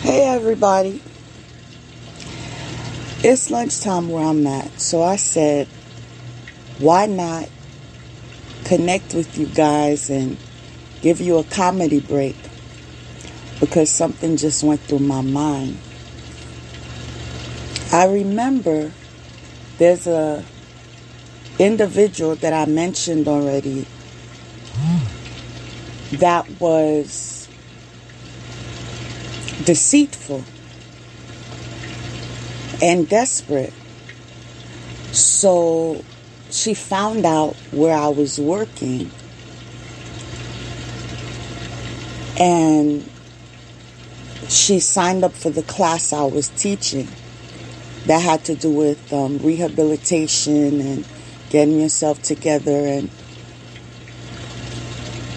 Hey everybody, it's lunchtime where I'm at, so I said, why not connect with you guys and give you a comedy break, because something just went through my mind. I remember there's a individual that I mentioned already that was deceitful and desperate. So she found out where I was working, and she signed up for the class I was teaching that had to do with rehabilitation and getting yourself together and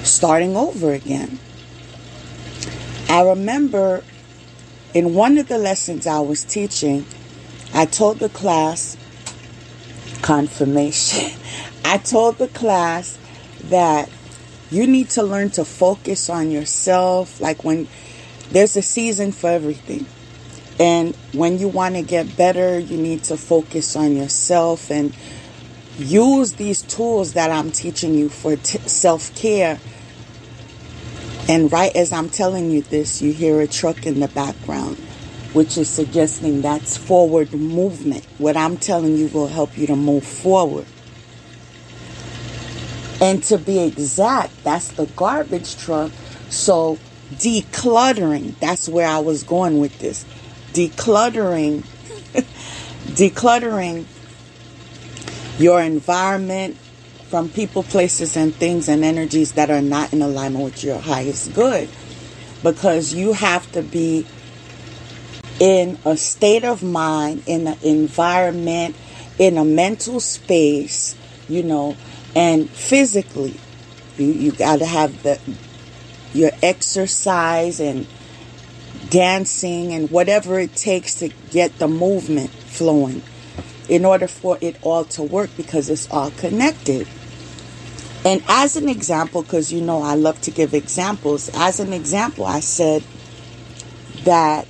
starting over again. I remember in one of the lessons I was teaching, I told the class, confirmation, I told the class that you need to learn to focus on yourself. Like, when there's a season for everything. And when you want to get better, you need to focus on yourself and use these tools that I'm teaching you for self-care. And right as I'm telling you this, you hear a truck in the background, which is suggesting that's forward movement. What I'm telling you will help you to move forward. And to be exact, that's the garbage truck. So decluttering, that's where I was going with this. Decluttering your environment from people, places, and things and energies that are not in alignment with your highest good. Because you have to be in a state of mind, in an environment, in a mental space, and physically. You got to have your exercise and dancing and whatever it takes to get the movement flowing in order for it all to work, because it's all connected. And as an example, because I love to give examples. As an example, I said that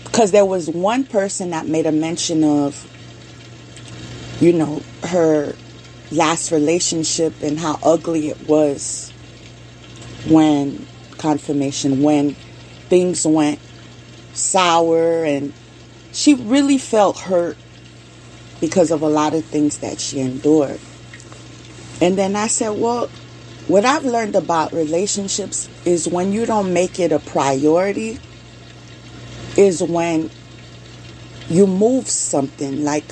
because there was one person that made a mention of, her last relationship and how ugly it was when things went sour, and she really felt hurt because of a lot of things that she endured. And then I said, well, what I've learned about relationships is when you don't make it a priority is when you move something. Like,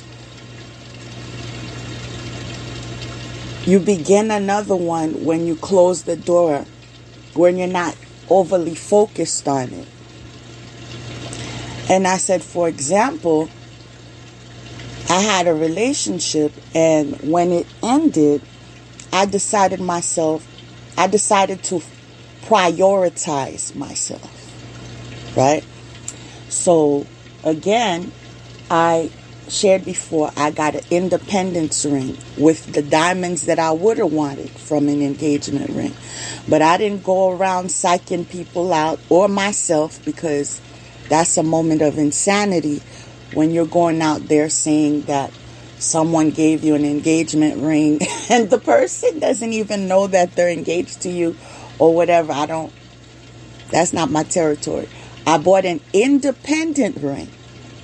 you begin another one when you close the door, when you're not overly focused on it. And I said, for example, I had a relationship, and when it ended, I decided to prioritize myself, right? So, again, I shared before, I got an independence ring with the diamonds that I would have wanted from an engagement ring. But I didn't go around psyching people out, or myself, because that's a moment of insanity when you're going out there saying that someone gave you an engagement ring and the person doesn't even know that they're engaged to you or whatever. That's not my territory. I bought an independent ring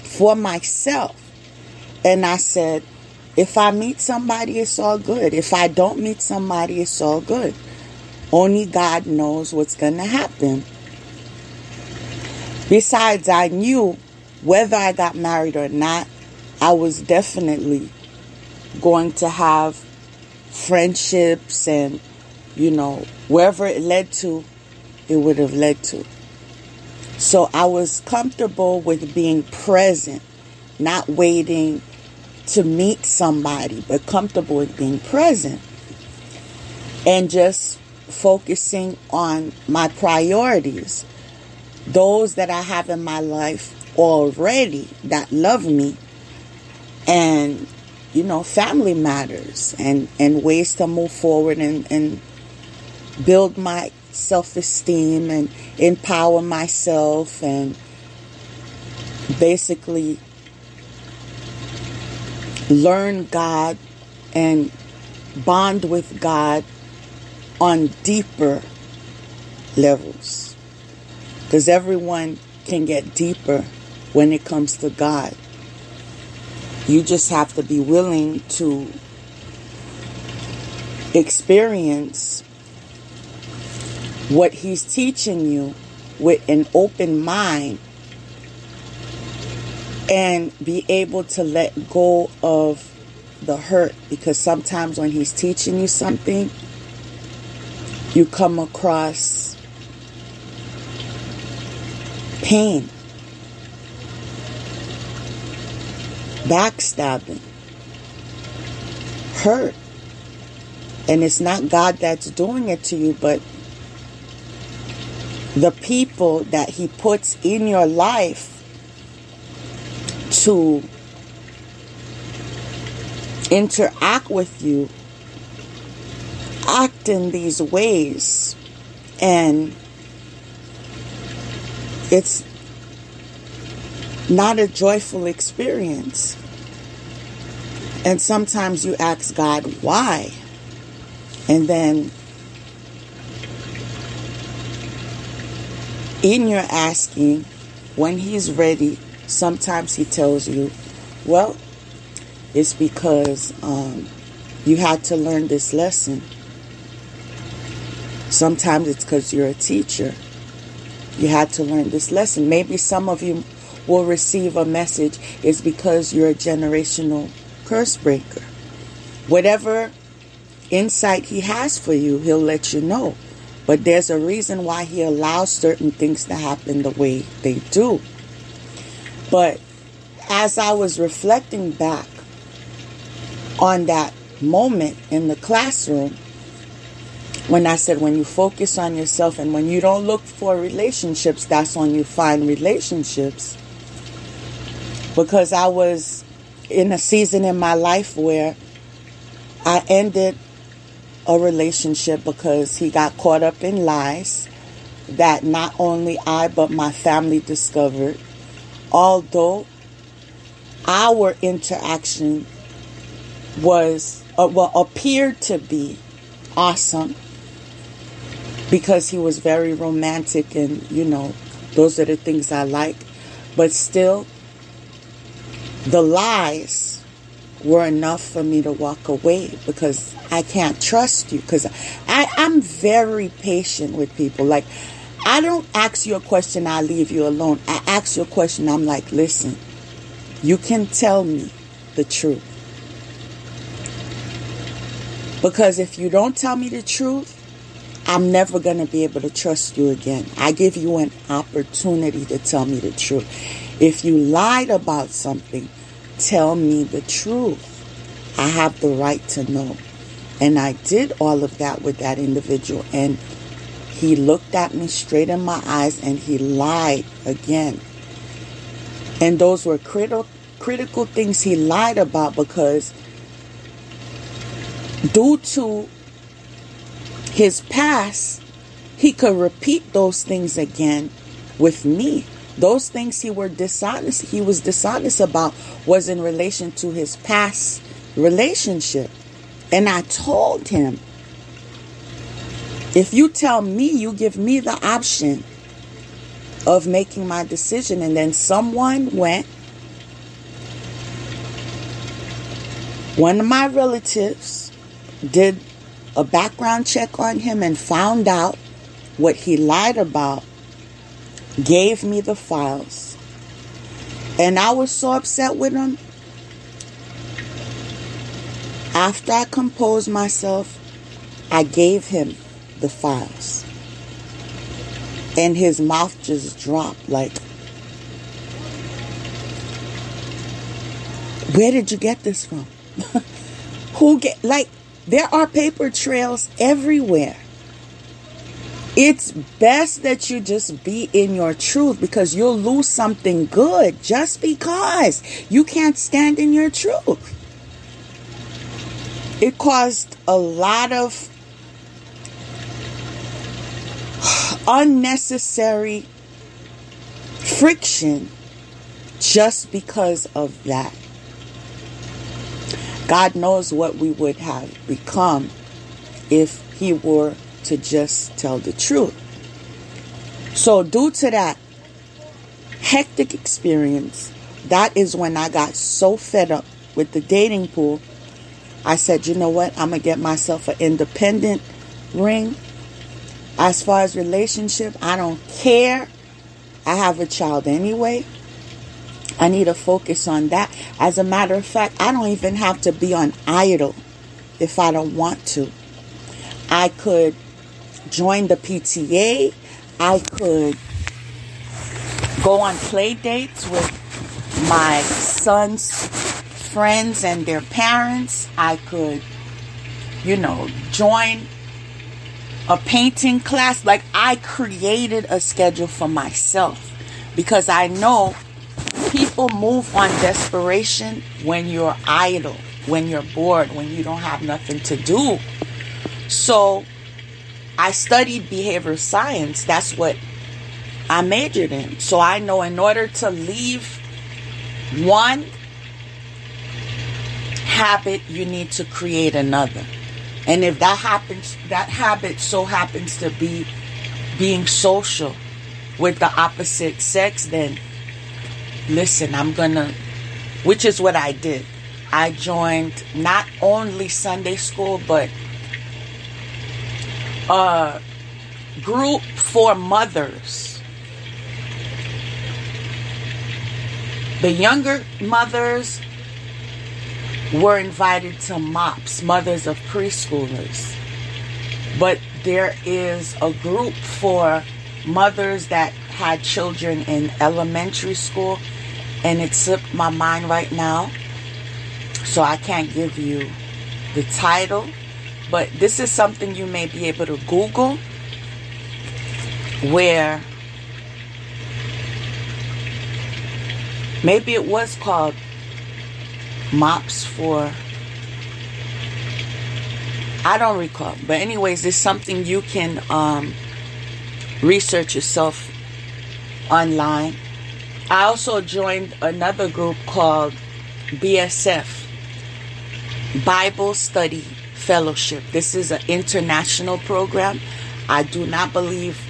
for myself. And I said, if I meet somebody, it's all good. If I don't meet somebody, it's all good. Only God knows what's going to happen. Besides, I knew whether I got married or not, I was definitely going to have friendships, and, wherever it led to, it would have led to. So I was comfortable with being present, not waiting to meet somebody, but comfortable with being present and just focusing on my priorities. Those that I have in my life already that love me, and family matters, and ways to move forward and build my self-esteem and empower myself and basically learn God and bond with God on deeper levels. Because everyone can get deeper when it comes to God. You just have to be willing to experience what He's teaching you with an open mind and be able to let go of the hurt. Because sometimes when He's teaching you something, you come across pain, backstabbing, hurt. And it's not God that's doing it to you, but the people that He puts in your life to interact with you act in these ways, and it's not a joyful experience. And sometimes you ask God why, and then in your asking, when He's ready, sometimes He tells you, well, it's because you had to learn this lesson. Sometimes it's because you're a teacher. You had to learn this lesson. Maybe some of you will receive a message is because you're a generational curse breaker. Whatever insight He has for you, He'll let you know. But there's a reason why He allows certain things to happen the way they do. But as I was reflecting back on that moment in the classroom, when I said when you focus on yourself and when you don't look for relationships, that's when you find relationships. Because I was in a season in my life where I ended a relationship because he got caught up in lies that not only I but my family discovered. Although our interaction was, appeared to be awesome, because he was very romantic and, those are the things I like. But still, the lies were enough for me to walk away, because I can't trust you. Because I'm very patient with people. Like, I don't ask you a question, I leave you alone. I ask you a question, I'm like, listen, you can tell me the truth. Because if you don't tell me the truth, I'm never going to be able to trust you again. I give you an opportunity to tell me the truth. If you lied about something, tell me the truth. I have the right to know. And I did all of that with that individual. And he looked at me straight in my eyes and he lied again. And those were critical things he lied about, because due to his past, he could repeat those things again with me. Those things he was dishonest about was in relation to his past relationship. And I told him, if you tell me, you give me the option of making my decision. And then someone went, one of my relatives did a background check on him and found out what he lied about, gave me the files. And I was so upset with him. After I composed myself, I gave him the files. And his mouth just dropped like, where did you get this from? There are paper trails everywhere. It's best that you just be in your truth, because you'll lose something good just because you can't stand in your truth. It caused a lot of unnecessary friction just because of that. God knows what we would have become if He were to just tell the truth. So due to that hectic experience, that is when I got so fed up with the dating pool. I said, you know what? I'm going to get myself an independent ring. As far as relationship, I don't care. I have a child anyway. I need to focus on that. As a matter of fact, I don't even have to be on Idol if I don't want to. I could join the PTA. I could go on play dates with my son's friends and their parents. I could, join a painting class. Like, I created a schedule for myself because I know people move on desperation when you're idle, when you're bored, when you don't have nothing to do. So I studied behavioral science. That's what I majored in. So I know in order to leave one habit, you need to create another. And if that habit so happens to be being social with the opposite sex, then listen, which is what I did. I joined not only Sunday school, but a group for mothers. The younger mothers were invited to MOPS, Mothers of Preschoolers. But there is a group for mothers that had children in elementary school, and it slipped my mind right now, so I can't give you the title. But this is something you may be able to Google, where maybe it was called MOPS for, I don't recall. But anyways, it's something you can research yourself online. I also joined another group called BSF, Bible Study Fellowship. This is an international program. I do not believe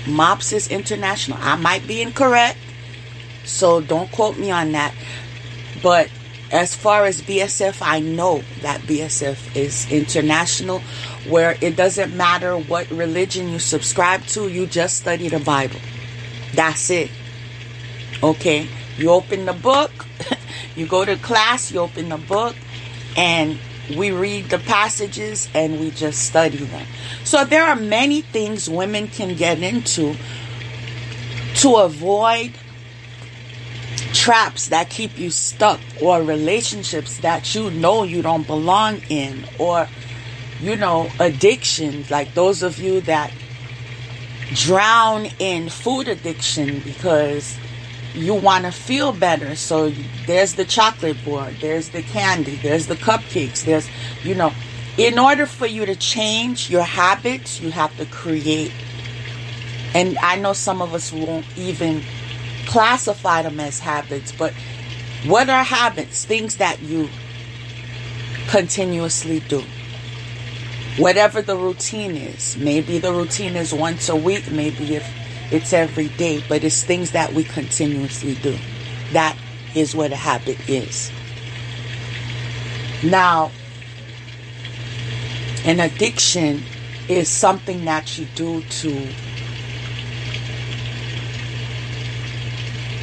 MOPS is international. I might be incorrect, so don't quote me on that. But as far as BSF, I know that BSF is international, where it doesn't matter what religion you subscribe to, you just study the Bible. That's it. Okay? You open the book, you go to class, you open the book, and we read the passages and we just study them. So there are many things women can get into to avoid traps that keep you stuck, or relationships that you don't belong in, or addictions, like those of you that drown in food addiction because you want to feel better. So there's the chocolate board, there's the candy, there's the cupcakes, there's in order for you to change your habits, you have to create. And I know some of us won't even classify them as habits, but what are habits? Things that you continuously do. Whatever the routine is. Maybe the routine is once a week, maybe if it's every day, but it's things that we continuously do. That is what a habit is. Now, an addiction is something that you do to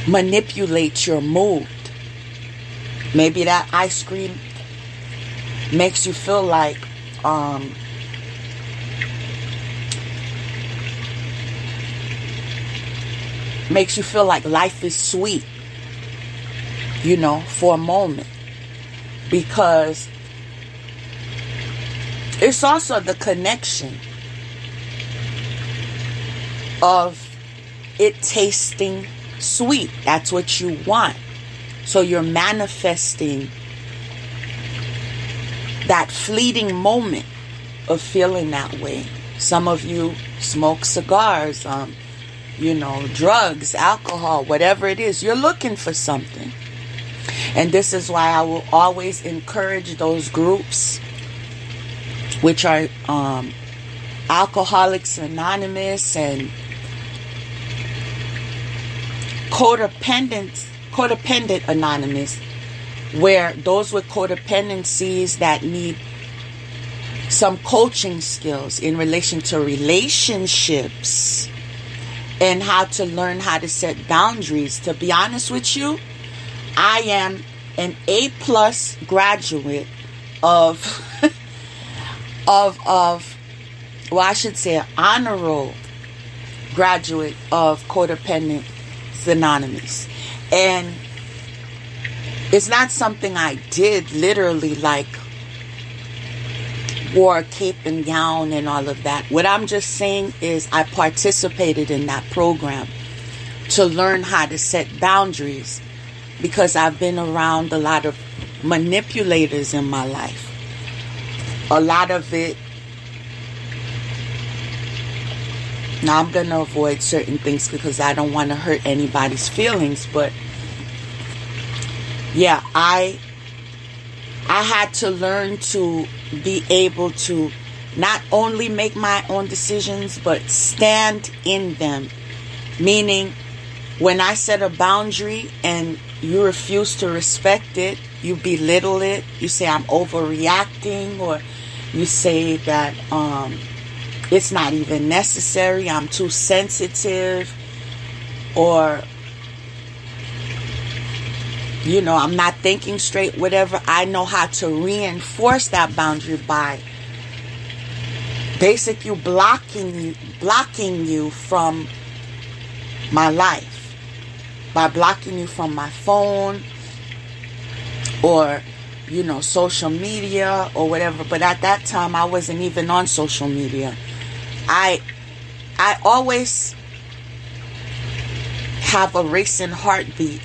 manipulate your mood. Maybe that ice cream makes you feel like life is sweet, for a moment. Because it's also the connection of it tasting sweet. That's what you want. So you're manifesting that fleeting moment of feeling that way. Some of you smoke cigars. drugs, alcohol, whatever it is. You're looking for something. And this is why I will always encourage those groups, which are Alcoholics Anonymous and Codependent Anonymous, where those with codependencies that need some coaching skills in relation to relationships and how to learn how to set boundaries. To be honest with you, I am an A+ graduate of I should say an honor roll graduate of Codependent Anonymous. And it's not something I did literally, like wore a cape and gown and all of that. What I'm just saying is I participated in that program to learn how to set boundaries, because I've been around a lot of manipulators in my life. A lot of it. Now, I'm going to avoid certain things because I don't want to hurt anybody's feelings. But, yeah, I had to learn to be able to not only make my own decisions, but stand in them. Meaning, when I set a boundary and you refuse to respect it, you belittle it, you say I'm overreacting, or you say that it's not even necessary, I'm too sensitive, or I'm not thinking straight, whatever. I know how to reinforce that boundary by basically blocking you from my life, by blocking you from my phone or social media or whatever. But at that time, I wasn't even on social media. I always have a racing heartbeat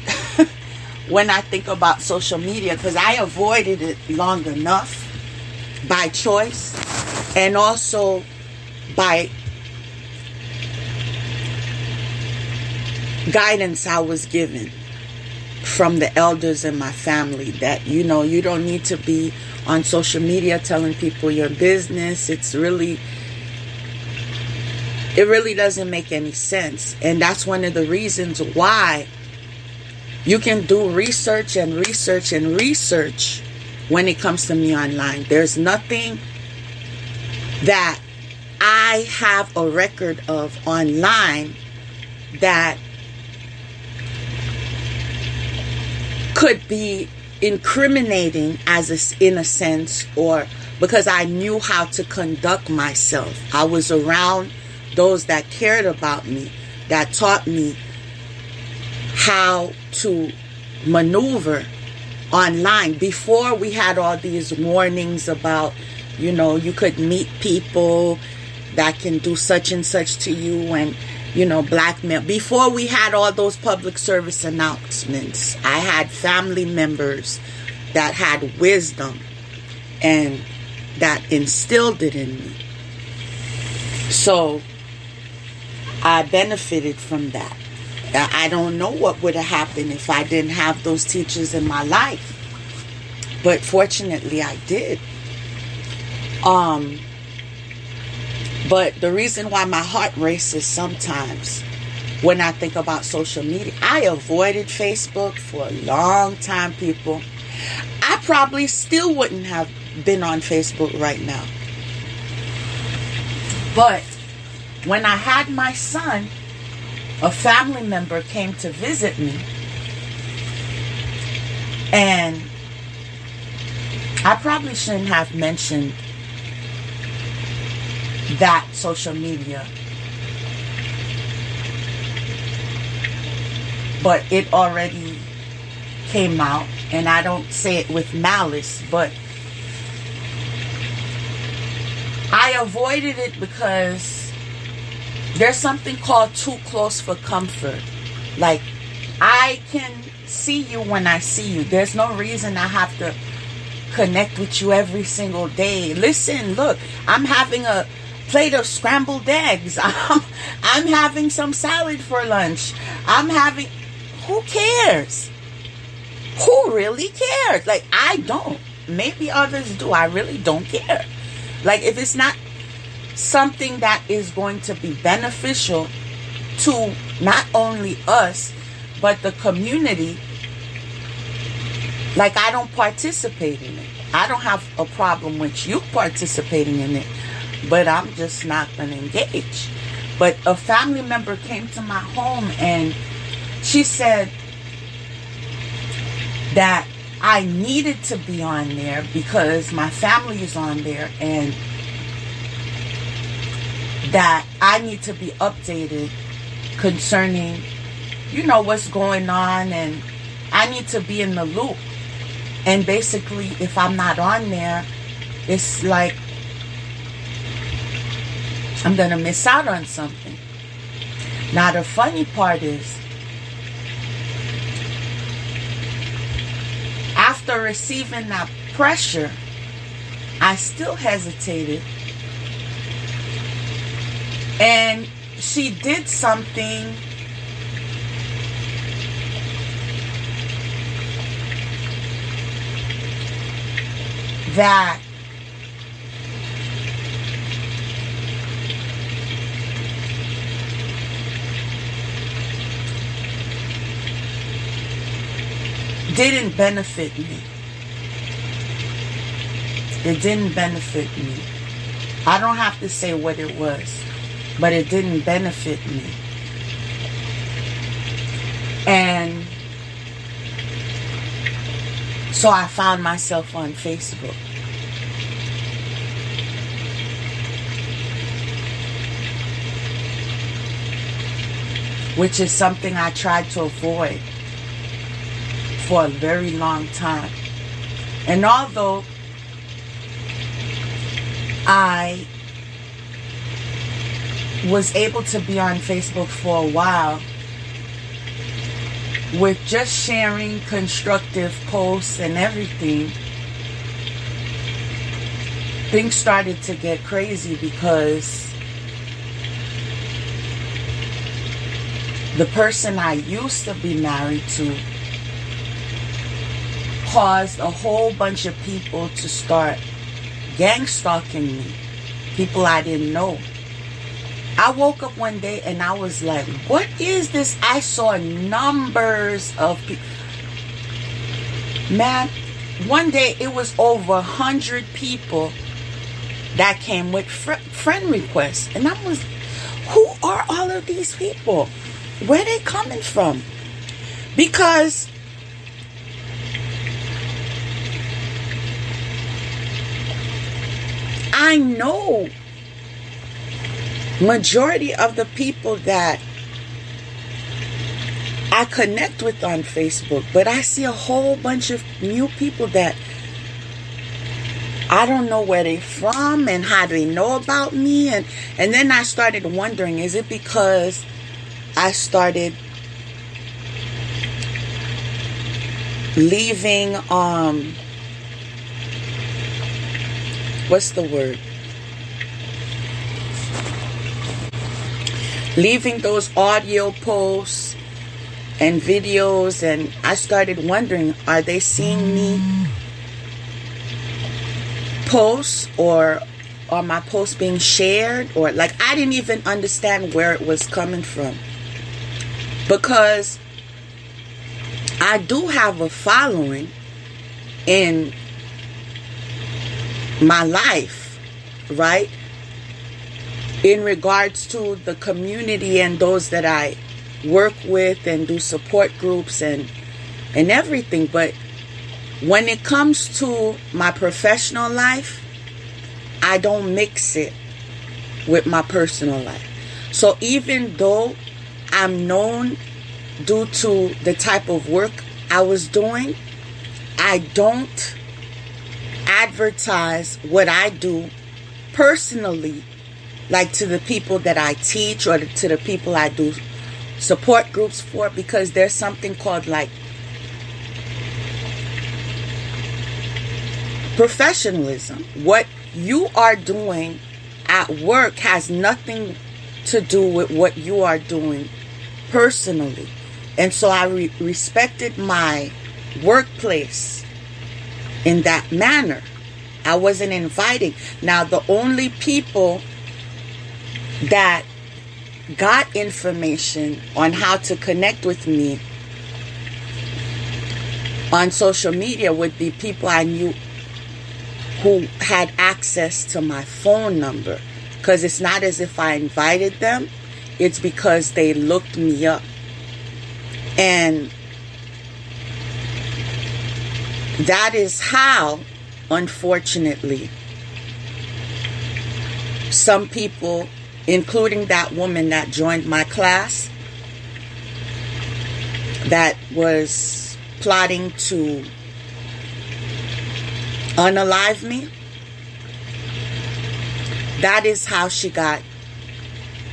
when I think about social media, because I avoided it long enough by choice and also by guidance I was given from the elders in my family that, you don't need to be on social media telling people your business. It really doesn't make any sense. And that's one of the reasons why you can do research and research and research when it comes to me online. There's nothing that I have a record of online that could be incriminating in a sense, or because I knew how to conduct myself. I was around those that cared about me, that taught me how to maneuver online. Before we had all these warnings about, you could meet people that can do such and such to you and, blackmail. Before we had all those public service announcements, I had family members that had wisdom and that instilled it in me. So I benefited from that. I don't know what would have happened if I didn't have those teachers in my life. But fortunately, I did. But the reason why my heart races sometimes when I think about social media, I avoided Facebook for a long time, people. I probably still wouldn't have been on Facebook right now. But when I had my son, a family member came to visit me, and I probably shouldn't have mentioned that social media, but it already came out, and I don't say it with malice, but I avoided it because there's something called too close for comfort. Like, I can see you when I see you. There's no reason I have to connect with you every single day. Listen, look, I'm having a plate of scrambled eggs. I'm having some salad for lunch. Who cares? Who really cares? Like, I don't. Maybe others do. I really don't care. Like, if it's not something that is going to be beneficial to not only us, but the community, like, I don't participate in it. I don't have a problem with you participating in it, but I'm just not going to engage. But a family member came to my home and she said that I needed to be on there because my family is on there, and that I need to be updated concerning, what's going on, and I need to be in the loop. And basically, if I'm not on there, it's like I'm going to miss out on something. Now, the funny part is, after receiving that pressure, I still hesitated. And she did something that didn't benefit me. It didn't benefit me. I don't have to say what it was, but it didn't benefit me. And so I found myself on Facebook. Which is something I tried to avoid for a very long time. And although I was able to be on Facebook for a while with just sharing constructive posts and everything, things started to get crazy because the person I used to be married to caused a whole bunch of people to start gang stalking me. People I didn't know. I woke up one day and I was like, what is this? I saw numbers of people. Man, one day it was over 100 people that came with friend requests. And I was, who are all of these people? Where are they coming from? Because I know majority of the people that I connect with on Facebook, but I see a whole bunch of new people that I don't know where they're from and how they know about me. And then I started wondering, is it because I started leaving, what's the word? Leaving those audio posts and videos, and I started wondering, are they seeing me post, or are my posts being shared? Or like, I didn't even understand where it was coming from, because I do have a following in my life, right? In regards to the community and those that I work with and do support groups and everything. But when it comes to my professional life, I don't mix it with my personal life. So even though I'm known due to the type of work I was doing, I don't advertise what I do personally, like to the people that I teach or to the people I do support groups for, because there's something called like professionalism. What you are doing at work has nothing to do with what you are doing personally. And so I respected my workplace in that manner. I wasn't inviting. Now, the only people that got information on how to connect with me on social media would be people I knew who had access to my phone number. Because it's not as if I invited them. It's because they looked me up. And that is how, unfortunately, some people, including that woman that joined my class, that was plotting to unalive me, that is how she got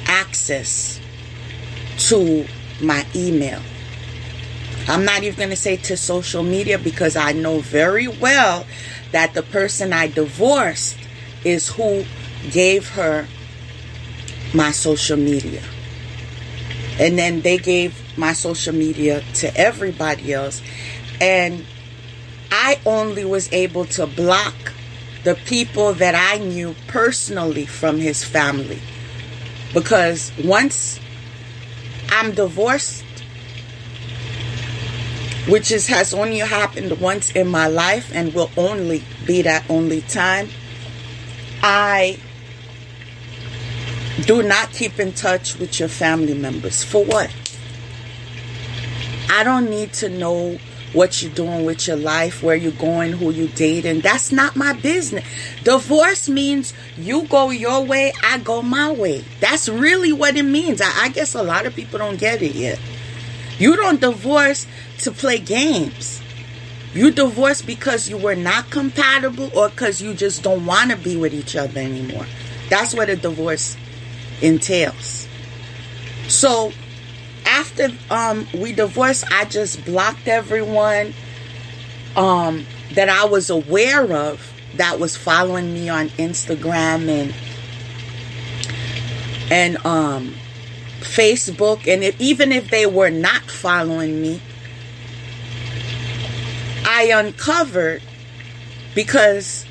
access to my email. I'm not even going to say to social media, because I know very well that the person I divorced is who gave her my social media. And then they gave my social media to everybody else. And I only was able to block the people that I knew personally from his family. Because once I'm divorced, which has only happened once in my life and will only be that only time, I do not keep in touch with your family members. For what? I don't need to know what you're doing with your life, where you're going, who you're dating. That's not my business. Divorce means you go your way, I go my way. That's really what it means. I guess a lot of people don't get it yet. You don't divorce to play games. You divorce because you were not compatible or because you just don't want to be with each other anymore. That's what a divorce entails. So after we divorced, I just blocked everyone that I was aware of that was following me on Instagram and Facebook. And even if they were not following me, I uncovered, because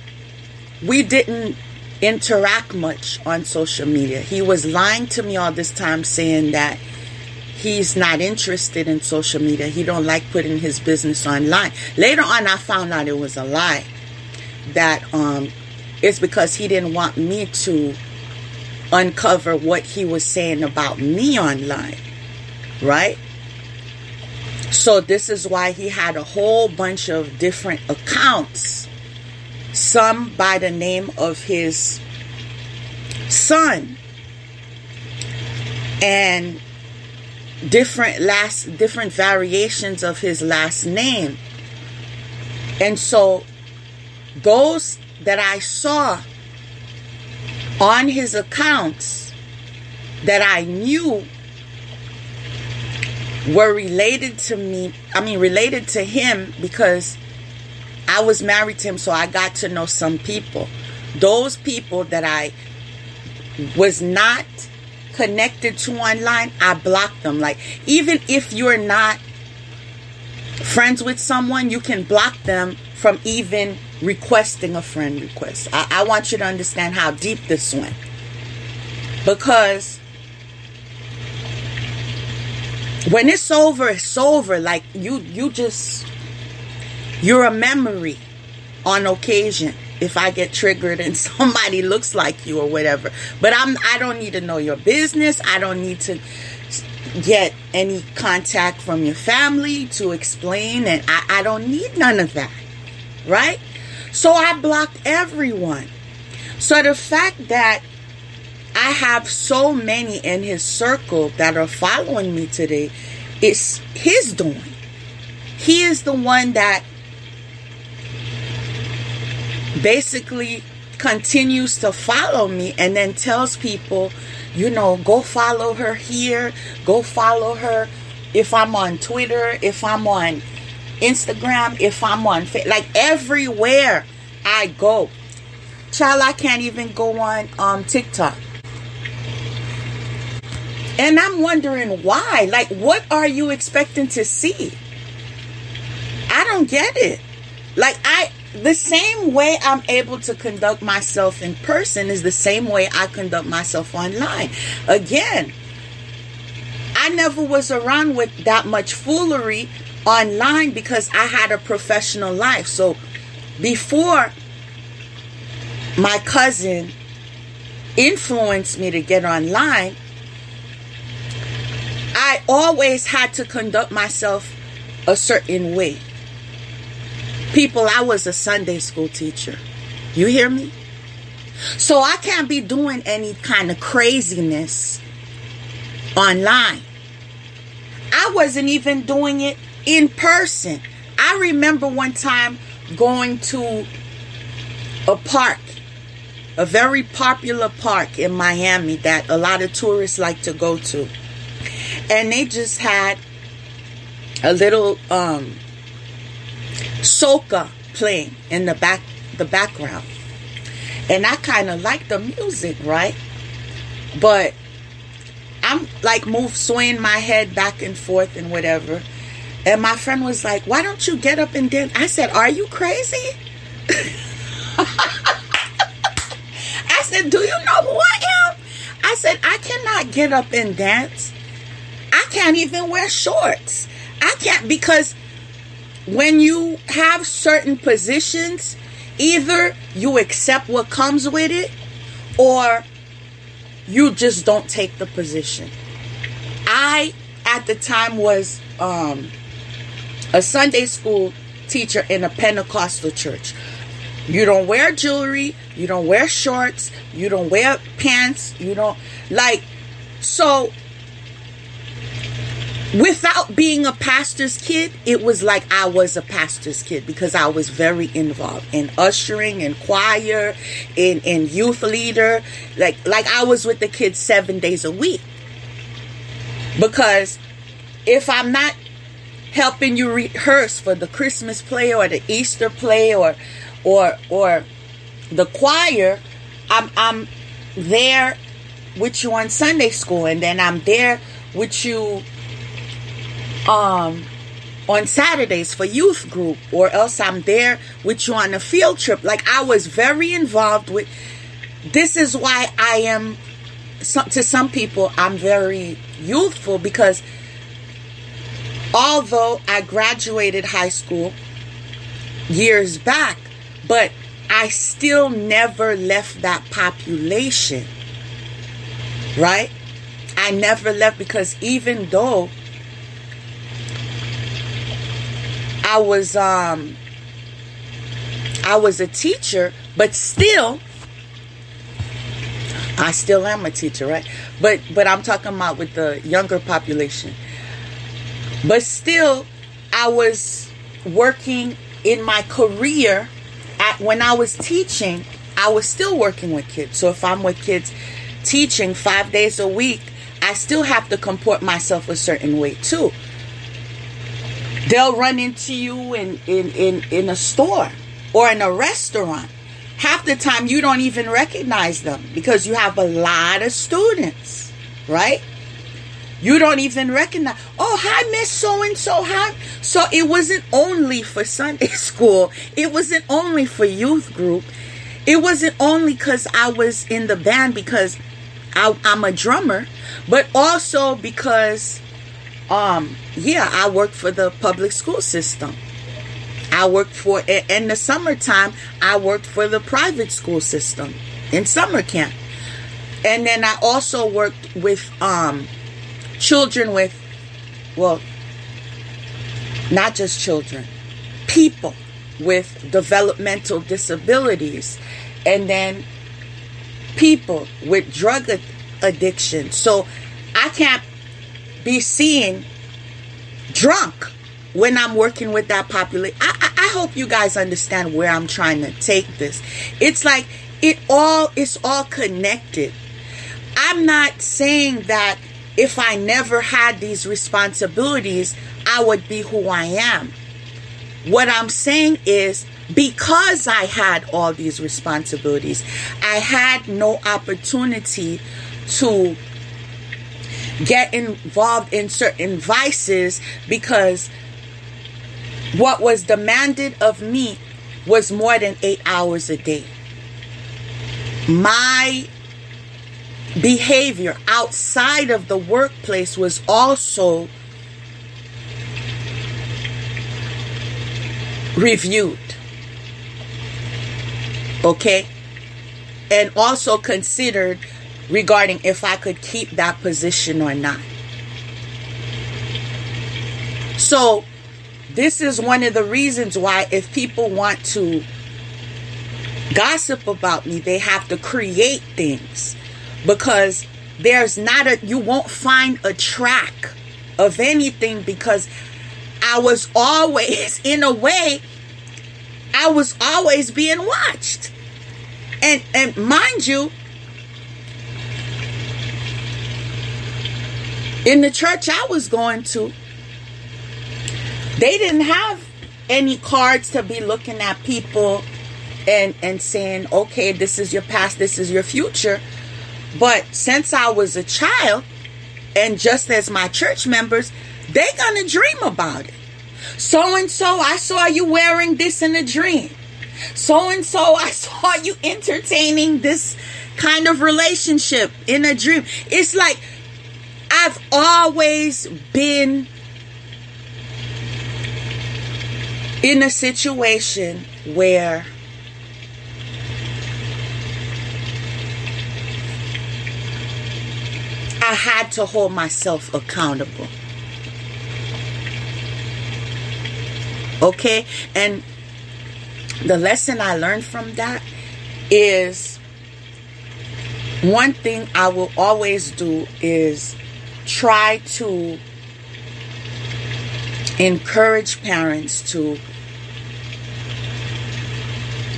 we didn't interact much on social media. He was lying to me all this time, saying that he's not interested in social media. He don't like putting his business online. Later on, I found out it was a lie. That it's because he didn't want me to uncover what he was saying about me online. Right? So this is why he had a whole bunch of different accounts. Some by the name of his son. And different variations of his last name. And so those that I saw on his accounts that I knew were related to me, related to him, because I was married to him, so I got to know some people. Those people that I was not connected to online, I blocked them. Like, even if you're not friends with someone, you can block them from even requesting a friend request. I want you to understand how deep this went. Because when it's over, it's over. Like, you're a memory on occasion. If I get triggered and somebody looks like you or whatever. But I don't need to know your business. I don't need to get any contact from your family to explain. And I don't need none of that. Right? So I blocked everyone. So the fact that I have so many in his circle that are following me today, it's his doing. He is the one that basically continues to follow me and then tells people, go follow her here, go follow her if I'm on Twitter, if I'm on Instagram, if I'm on Facebook, like everywhere I go. Child, I can't even go on TikTok. And I'm wondering why. Like, what are you expecting to see? I don't get it. Like, the same way I'm able to conduct myself in person is the same way I conduct myself online. Again, I never was around with that much foolery online because I had a professional life. So before my cousin influenced me to get online, I always had to conduct myself a certain way. People, I was a Sunday school teacher. You hear me? So I can't be doing any kind of craziness online. I wasn't even doing it in person. I remember one time going to a park, a very popular park in Miami that a lot of tourists like to go to. And they just had a little soca playing in the background. And I kind of like the music, right? But I'm like swaying my head back and forth and whatever. And my friend was like, why don't you get up and dance? I said, are you crazy? I said, do you know who I am? I said, I cannot get up and dance. I can't even wear shorts. I can't, because when you have certain positions, either you accept what comes with it or you just don't take the position. I, at the time, was a Sunday school teacher in a Pentecostal church. You don't wear jewelry, you don't wear shorts, you don't wear pants, you don't, like, so without being a pastor's kid, it was like I was a pastor's kid because I was very involved in ushering and choir, in youth leader. Like I was with the kids 7 days a week. Because if I'm not helping you rehearse for the Christmas play or the Easter play or the choir, I'm there with you on Sunday school, and then I'm there with you on Saturdays for youth group, or else I'm there with you on a field trip. Like, I was very involved with, this is why I am, to some people, I'm very youthful, because although I graduated high school years back, but I still never left that population, right? I never left, because even though I was a teacher, but still, I still am a teacher, right? But I'm talking about with the younger population. But still, I was working in my career. When I was teaching, I was still working with kids. So if I'm with kids teaching 5 days a week, I still have to comport myself a certain way too. They'll run into you in a store or in a restaurant. Half the time you don't even recognize them because you have a lot of students, right? You don't even recognize, oh, hi, Miss So-and-so, hi. So it wasn't only for Sunday school. It wasn't only for youth group. It wasn't only because I was in the band, because I'm a drummer, but also because, I worked for the public school system. I worked for, in the summertime, I worked for the private school system in summer camp. And then I also worked with children with, well, not just children, people with developmental disabilities, and then people with drug addiction. So I can't be seen drunk when I'm working with that population. I hope you guys understand where I'm trying to take this. It's like it's all connected. I'm not saying that if I never had these responsibilities, I would be who I am. What I'm saying is because I had all these responsibilities, I had no opportunity to get involved in certain vices, because what was demanded of me was more than 8 hours a day. My behavior outside of the workplace was also reviewed. Okay? And also considered regarding if I could keep that position or not. So, this is one of the reasons why if people want to gossip about me, they have to create things. Because there's not you won't find a track of anything, because I was always, in a way, I was always being watched. And mind you, in the church I was going to, they didn't have any cards to be looking at people and saying, okay, this is your past, this is your future. But since I was a child, and just as my church members, they're going to dream about it. So-and-so, I saw you wearing this in a dream. So-and-so, I saw you entertaining this kind of relationship in a dream. It's like I've always been in a situation where I had to hold myself accountable. Okay? And the lesson I learned from that is, one thing I will always do is try to encourage parents to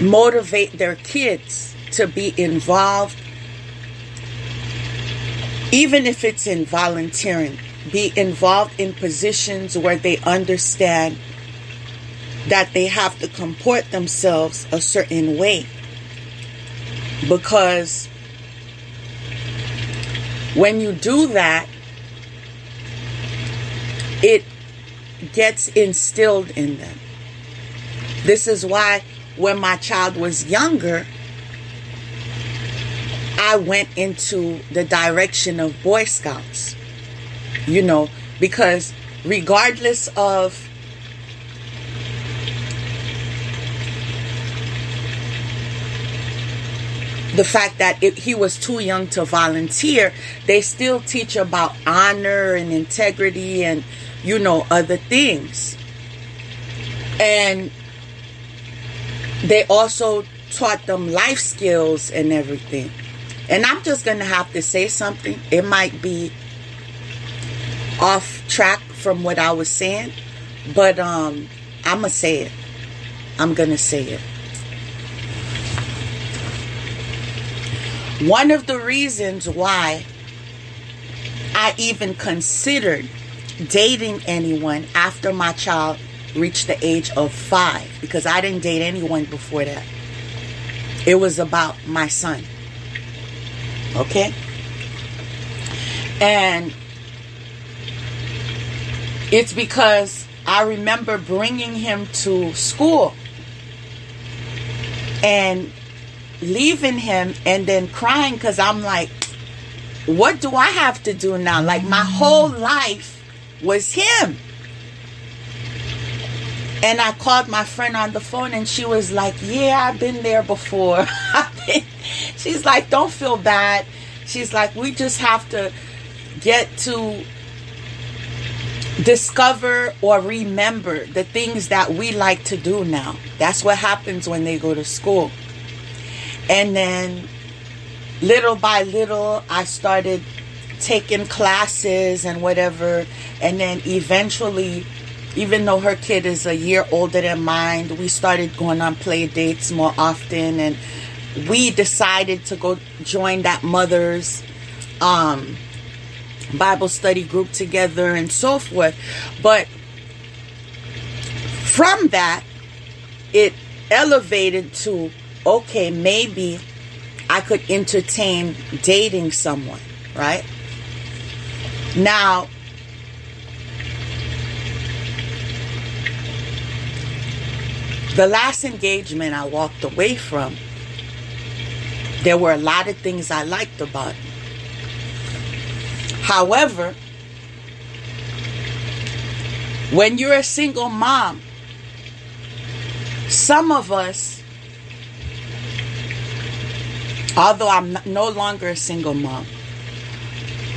motivate their kids to be involved, even if it's in volunteering. Be involved in positions where they understand that they have to comport themselves a certain way. Because when you do that, it gets instilled in them. This is why when my child was younger, I went into the direction of Boy Scouts. You know, because regardless of the fact that he was too young to volunteer, they still teach about honor and integrity and, you know, other things. And they also taught them life skills and everything. And I'm just going to have to say something. It might be off track from what I was saying, but I'm going to say it. I'm going to say it. One of the reasons why I even considered dating anyone after my child reached the age of 5, because I didn't date anyone before that. It was about my son. Okay? And it's because I remember bringing him to school and leaving him and then crying, because I'm like, what do I have to do now? Like, my whole life was him. And I called my friend on the phone and she was like, yeah, I've been there before. She's like, don't feel bad. She's like, we just have to get to discover or remember the things that we like to do now. That's what happens when they go to school. And then little by little, I started taking classes and whatever. And then eventually, even though her kid is a year older than mine, we started going on play dates more often. And we decided to go join that mother's Bible study group together and so forth. But from that, it elevated to, okay, maybe I could entertain dating someone, right? Now, the last engagement I walked away from, there were a lot of things I liked about it. However, when you're a single mom, some of us, although I'm no longer a single mom,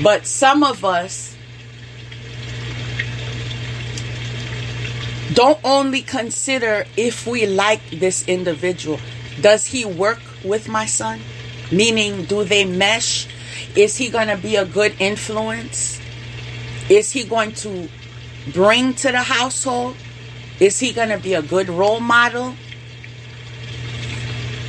but some of us don't only consider if we like this individual. Does he work with my son? Meaning, do they mesh? Is he going to be a good influence? Is he going to bring to the household? Is he going to be a good role model?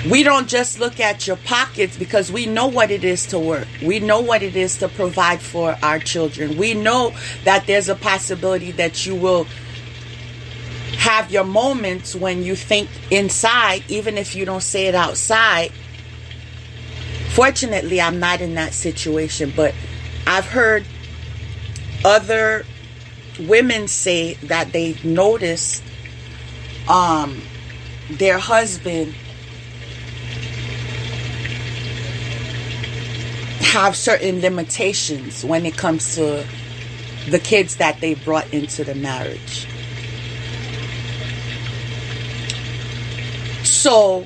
We don't just look at your pockets, because we know what it is to work. We know what it is to provide for our children. We know that there's a possibility that you will have your moments when you think inside, even if you don't say it outside. Fortunately, I'm not in that situation, but I've heard other women say that they've noticed their husband have certain limitations when it comes to the kids that they brought into the marriage. So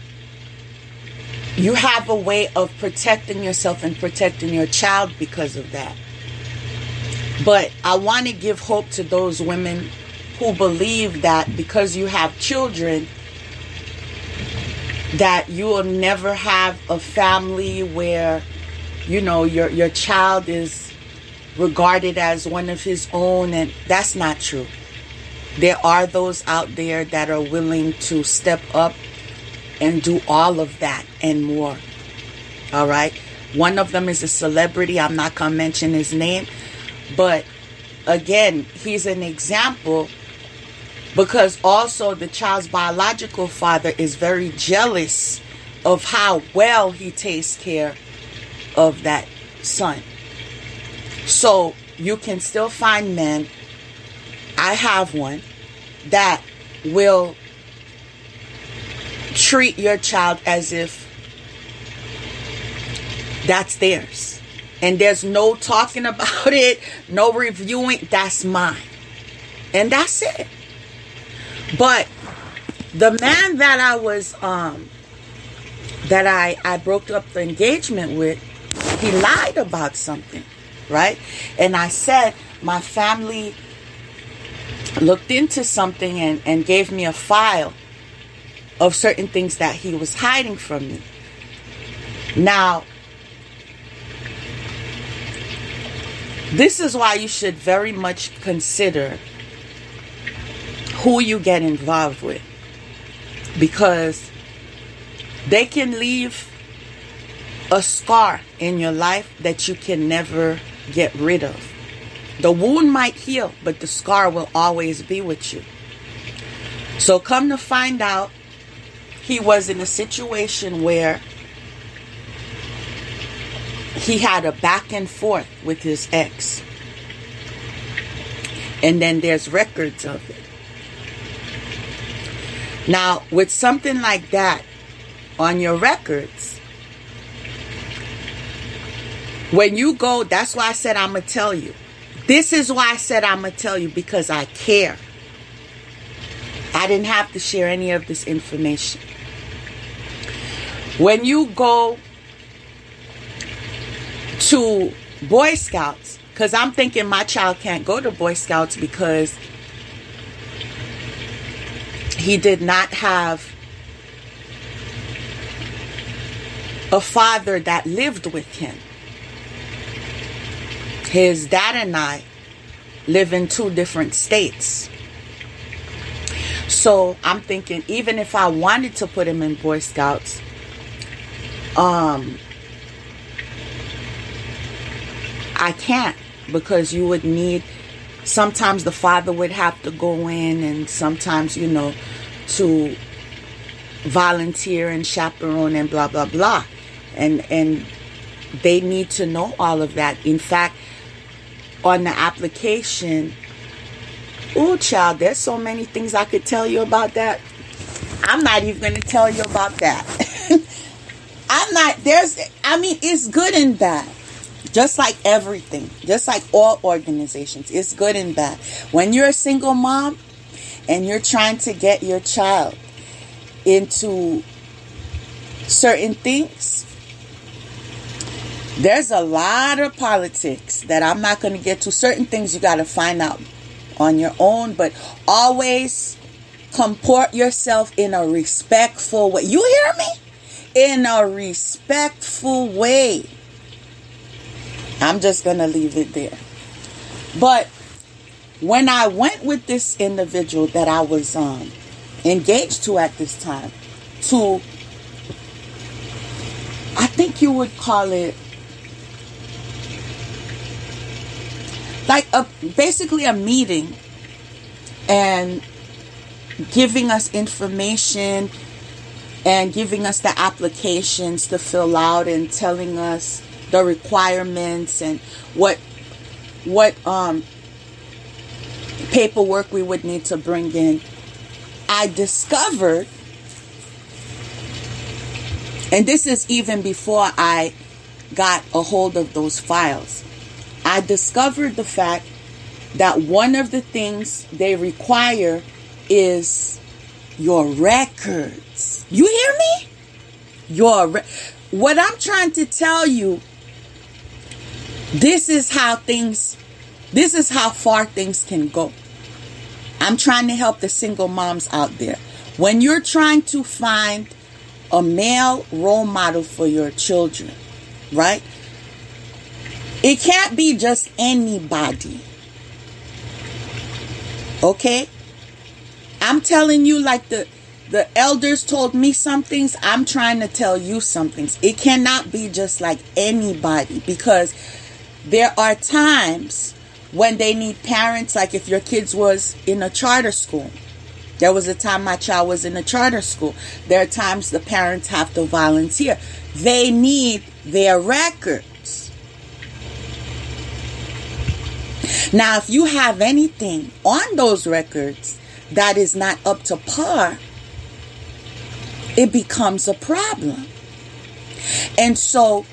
you have a way of protecting yourself and protecting your child because of that. But I want to give hope to those women who believe that because you have children, that you will never have a family where, you know, your child is regarded as one of his own, and that's not true. There are those out there that are willing to step up and do all of that and more. All right. One of them is a celebrity. I'm not going to mention his name. But again, he's an example, because also the child's biological father is very jealous of how well he takes care of that son. So you can still find men, I have one, that will treat your child as if that's theirs. And there's no talking about it, no reviewing. That's mine. And that's it. But the man that I was, that I broke up the engagement with, he lied about something, right? And I said my family looked into something and gave me a file of certain things that he was hiding from me. Now, this is why you should very much consider who you get involved with, because they can leave a scar in your life that you can never get rid of. The wound might heal, but the scar will always be with you. So come to find out, he was in a situation where he had a back and forth with his ex. And then there's records of it. Now, with something like that on your records, when you go, that's why I said I'm going to tell you. This is why I said I'm going to tell you, because I care. I didn't have to share any of this information. When you go to Boy Scouts, because I'm thinking my child can't go to Boy Scouts because he did not have a father that lived with him. His dad and I live in 2 different states. So I'm thinking, even if I wanted to put him in Boy Scouts, I can't, because you would need, sometimes the father would have to go in, and sometimes, you know, to volunteer and chaperone and blah, blah, blah. And they need to know all of that. In fact, on the application, oh, child, there's so many things I could tell you about that. I'm not even going to tell you about that. It's good and bad. Just like everything. Just like all organizations. It's good and bad. When you're a single mom and you're trying to get your child into certain things, there's a lot of politics that I'm not going to get to. Certain things you got to find out on your own, but always comport yourself in a respectful way. You hear me? In a respectful way. I'm just going to leave it there. But when I went with this individual that I was engaged to at this time, to, I think you would call it like basically a meeting, and giving us information and giving us the applications to fill out and telling us the requirements and what paperwork we would need to bring in. I discovered, and this is even before I got a hold of those files, I discovered the fact that one of the things they require is your records. You hear me? What I'm trying to tell you, this is how far things can go. I'm trying to help the single moms out there. When you're trying to find a male role model for your children, right? It can't be just anybody. Okay? I'm telling you, like the elders told me some things, I'm trying to tell you some things. It cannot be just like anybody, because there are times when they need parents, like if your kids was in a charter school. There was a time my child was in a charter school. There are times the parents have to volunteer. They need their records. Now, if you have anything on those records that is not up to par, it becomes a problem. And so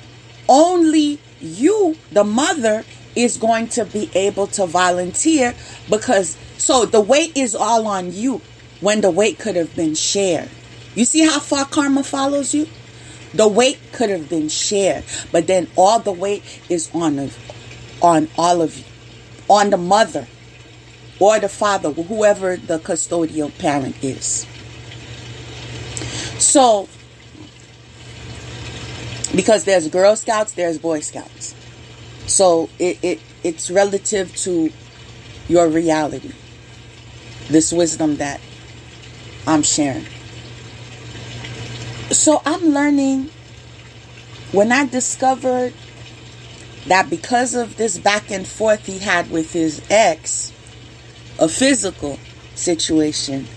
only you, the mother, is going to be able to volunteer, because so the weight is all on you when the weight could have been shared. You see how far karma follows you? The weight could have been shared, but then all the weight is on all of you, on the mother or the father, whoever the custodial parent is. So, because there's Girl Scouts, there's Boy Scouts. So it's relative to your reality. This wisdom that I'm sharing. So I'm learning, when I discovered that because of this back and forth he had with his ex, a physical situation,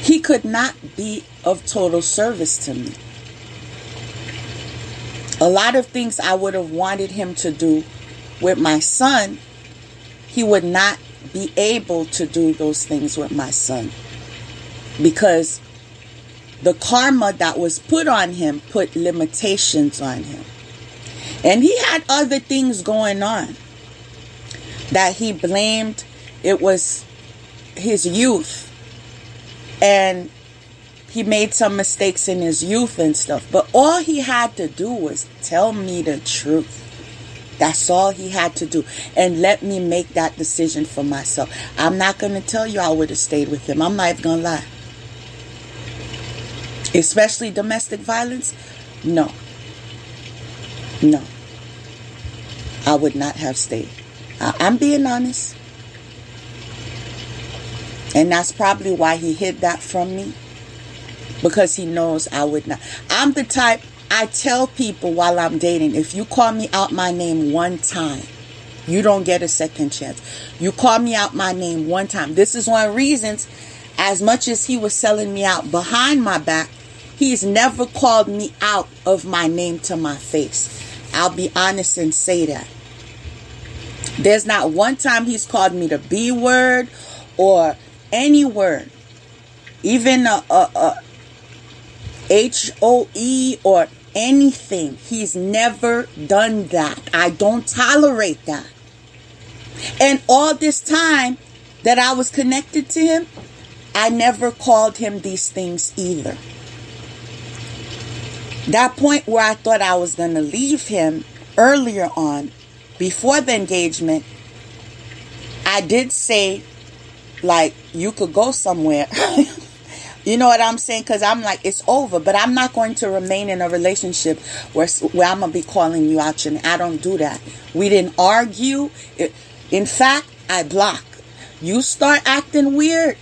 he could not be of total service to me. A lot of things I would have wanted him to do with my son, he would not be able to do those things with my son, because the karma that was put on him put limitations on him. And he had other things going on that he blamed. It was his youth, and he made some mistakes in his youth and stuff. But all he had to do was tell me the truth. That's all he had to do. And let me make that decision for myself. I'm not going to tell you I would have stayed with him. I'm not even going to lie. Especially domestic violence. No. No. I would not have stayed. I'm being honest. And that's probably why he hid that from me. Because he knows I would not. I'm the type, I tell people while I'm dating, if you call me out my name one time, you don't get a second chance. You call me out my name one time. This is one of the reasons, as much as he was selling me out behind my back, he's never called me out of my name to my face. I'll be honest and say that. There's not one time he's called me the B word or any word. Even a HOE or anything. He's never done that. I don't tolerate that. And all this time that I was connected to him, I never called him these things either. That point where I thought I was going to leave him earlier on, before the engagement, I did say, like, you could go somewhere. You know what I'm saying? Because I'm like, it's over. But I'm not going to remain in a relationship where I'm going to be calling you out. I don't do that. We didn't argue. In fact, I block. You start acting weird.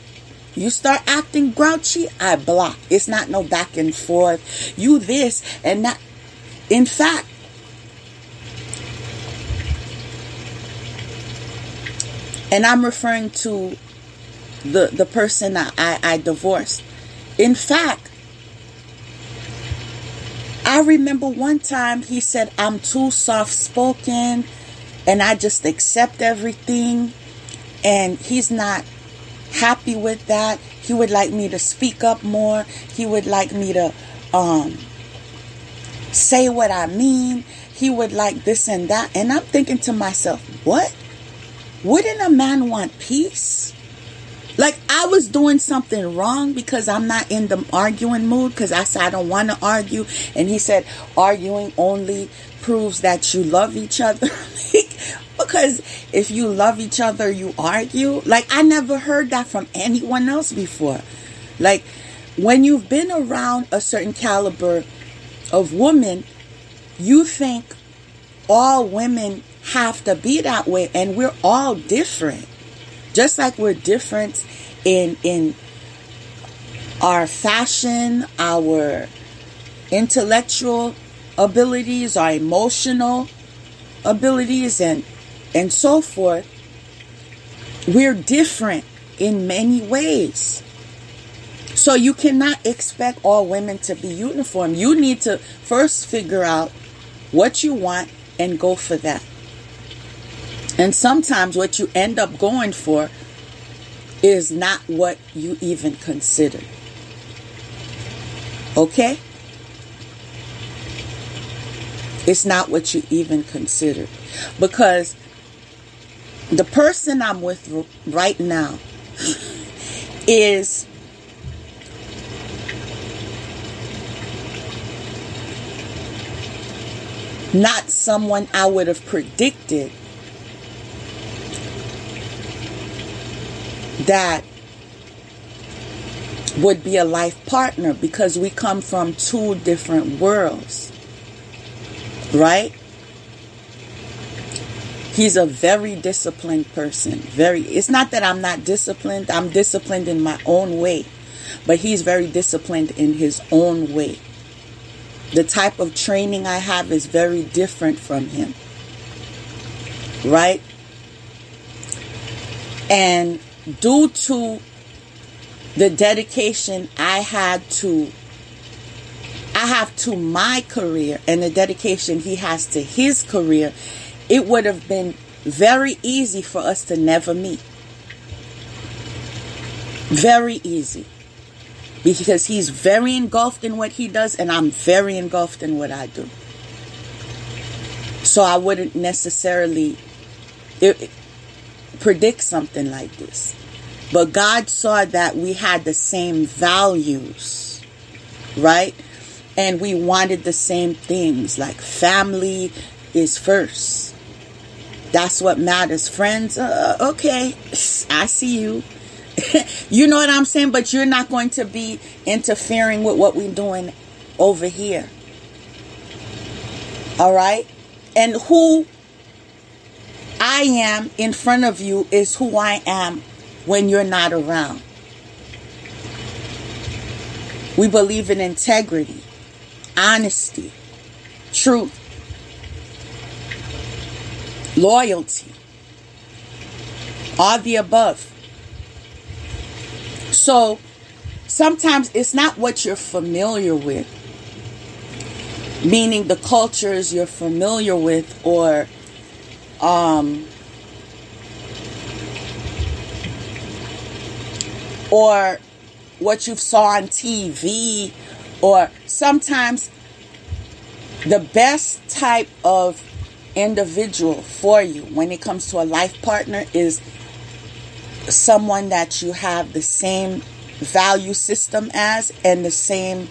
You start acting grouchy, I block. It's not no back and forth. You this and that. In fact, and I'm referring to the person I divorced. In fact, I remember one time he said, I'm too soft-spoken and I just accept everything. And he's not happy with that. He would like me to speak up more. He would like me to say what I mean. He would like this and that. And I'm thinking to myself, what? Wouldn't a man want peace? Like, I was doing something wrong because I'm not in the arguing mood, because I said I don't want to argue. And he said arguing only proves that you love each other. Because if you love each other, you argue. Like, I never heard that from anyone else before. Like, when you've been around a certain caliber of woman, you think all women have to be that way, and we're all different. Just like we're different in our fashion, our intellectual abilities, our emotional abilities, and so forth. We're different in many ways. So you cannot expect all women to be uniform. You need to first figure out what you want and go for that. And sometimes what you end up going for is not what you even considered. Okay? It's not what you even considered. Because the person I'm with right now is not someone I would have predicted that would be a life partner, because we come from two different worlds, right? He's a very disciplined person. It's not that I'm not disciplined. I'm disciplined in my own way, but he's very disciplined in his own way. The type of training I have is very different from him, right? And due to the dedication I have to my career and the dedication he has to his career, it would have been very easy for us to never meet. Very easy. Because he's very engulfed in what he does, and I'm very engulfed in what I do. So I wouldn't necessarily predict something like this. But God saw that we had the same values, right? And we wanted the same things, like family is first. That's what matters. Friends, okay, I see you. You know what I'm saying? But you're not going to be interfering with what we're doing over here. All right? And who I am in front of you is who I am when you're not around. We believe in integrity, honesty, truth, loyalty, all the above. So sometimes it's not what you're familiar with, meaning the cultures you're familiar with, or what you saw on TV, or sometimes the best type of individual for you when it comes to a life partner is someone that you have the same value system as and the same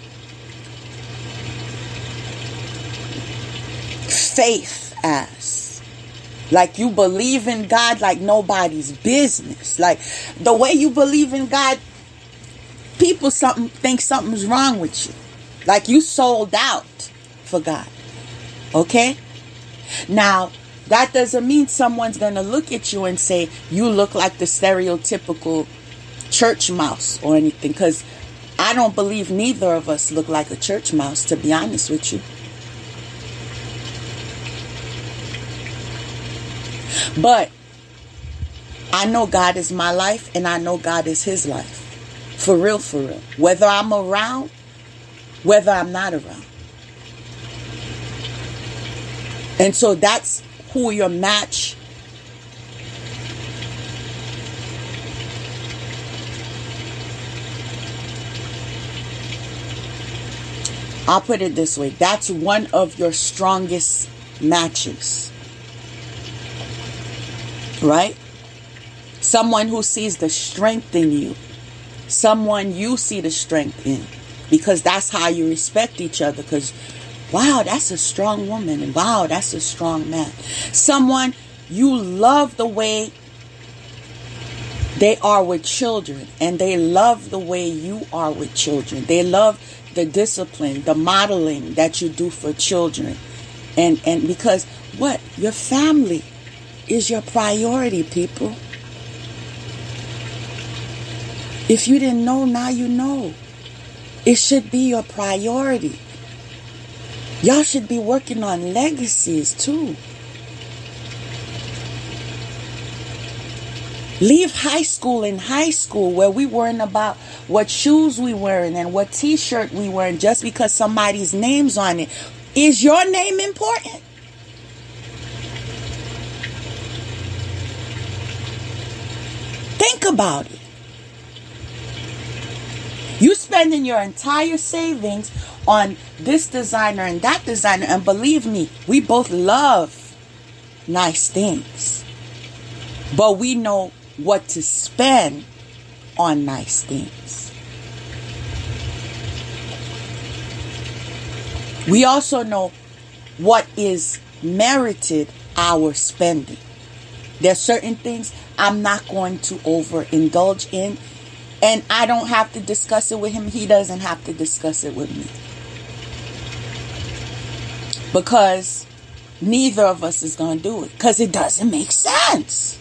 faith as. Like, you believe in God like nobody's business. Like, the way you believe in God, people think something's wrong with you. Like, you sold out for God. Okay? Now, that doesn't mean someone's going to look at you and say, you look like the stereotypical church mouse or anything. Because I don't believe neither of us look like a church mouse, to be honest with you. But I know God is my life, and I know God is his life. For real, for real. Whether I'm around, whether I'm not around. And so that's who your match I'll put it this way. That's one of your strongest matches. Right? Someone who sees the strength in you. Someone you see the strength in. Because that's how you respect each other. Because, wow, that's a strong woman. And wow, that's a strong man. Someone you love the way they are with children. And they love the way you are with children. They love the discipline, the modeling that you do for children. And because what? Your family is your priority, people. If you didn't know, now you know. It should be your priority. Y'all should be working on legacies too. Leave high school in high school where we worrying about what shoes we wearing and what t-shirt we wearing just because somebody's name's on it. Is your name important? Think about it. You spending your entire savings on this designer and that designer, and believe me, we both love nice things. But we know what to spend on nice things. We also know what is merited our spending. There's certain things I'm not going to overindulge in, and I don't have to discuss it with him. He doesn't have to discuss it with me. Because neither of us is going to do it. Because it doesn't make sense.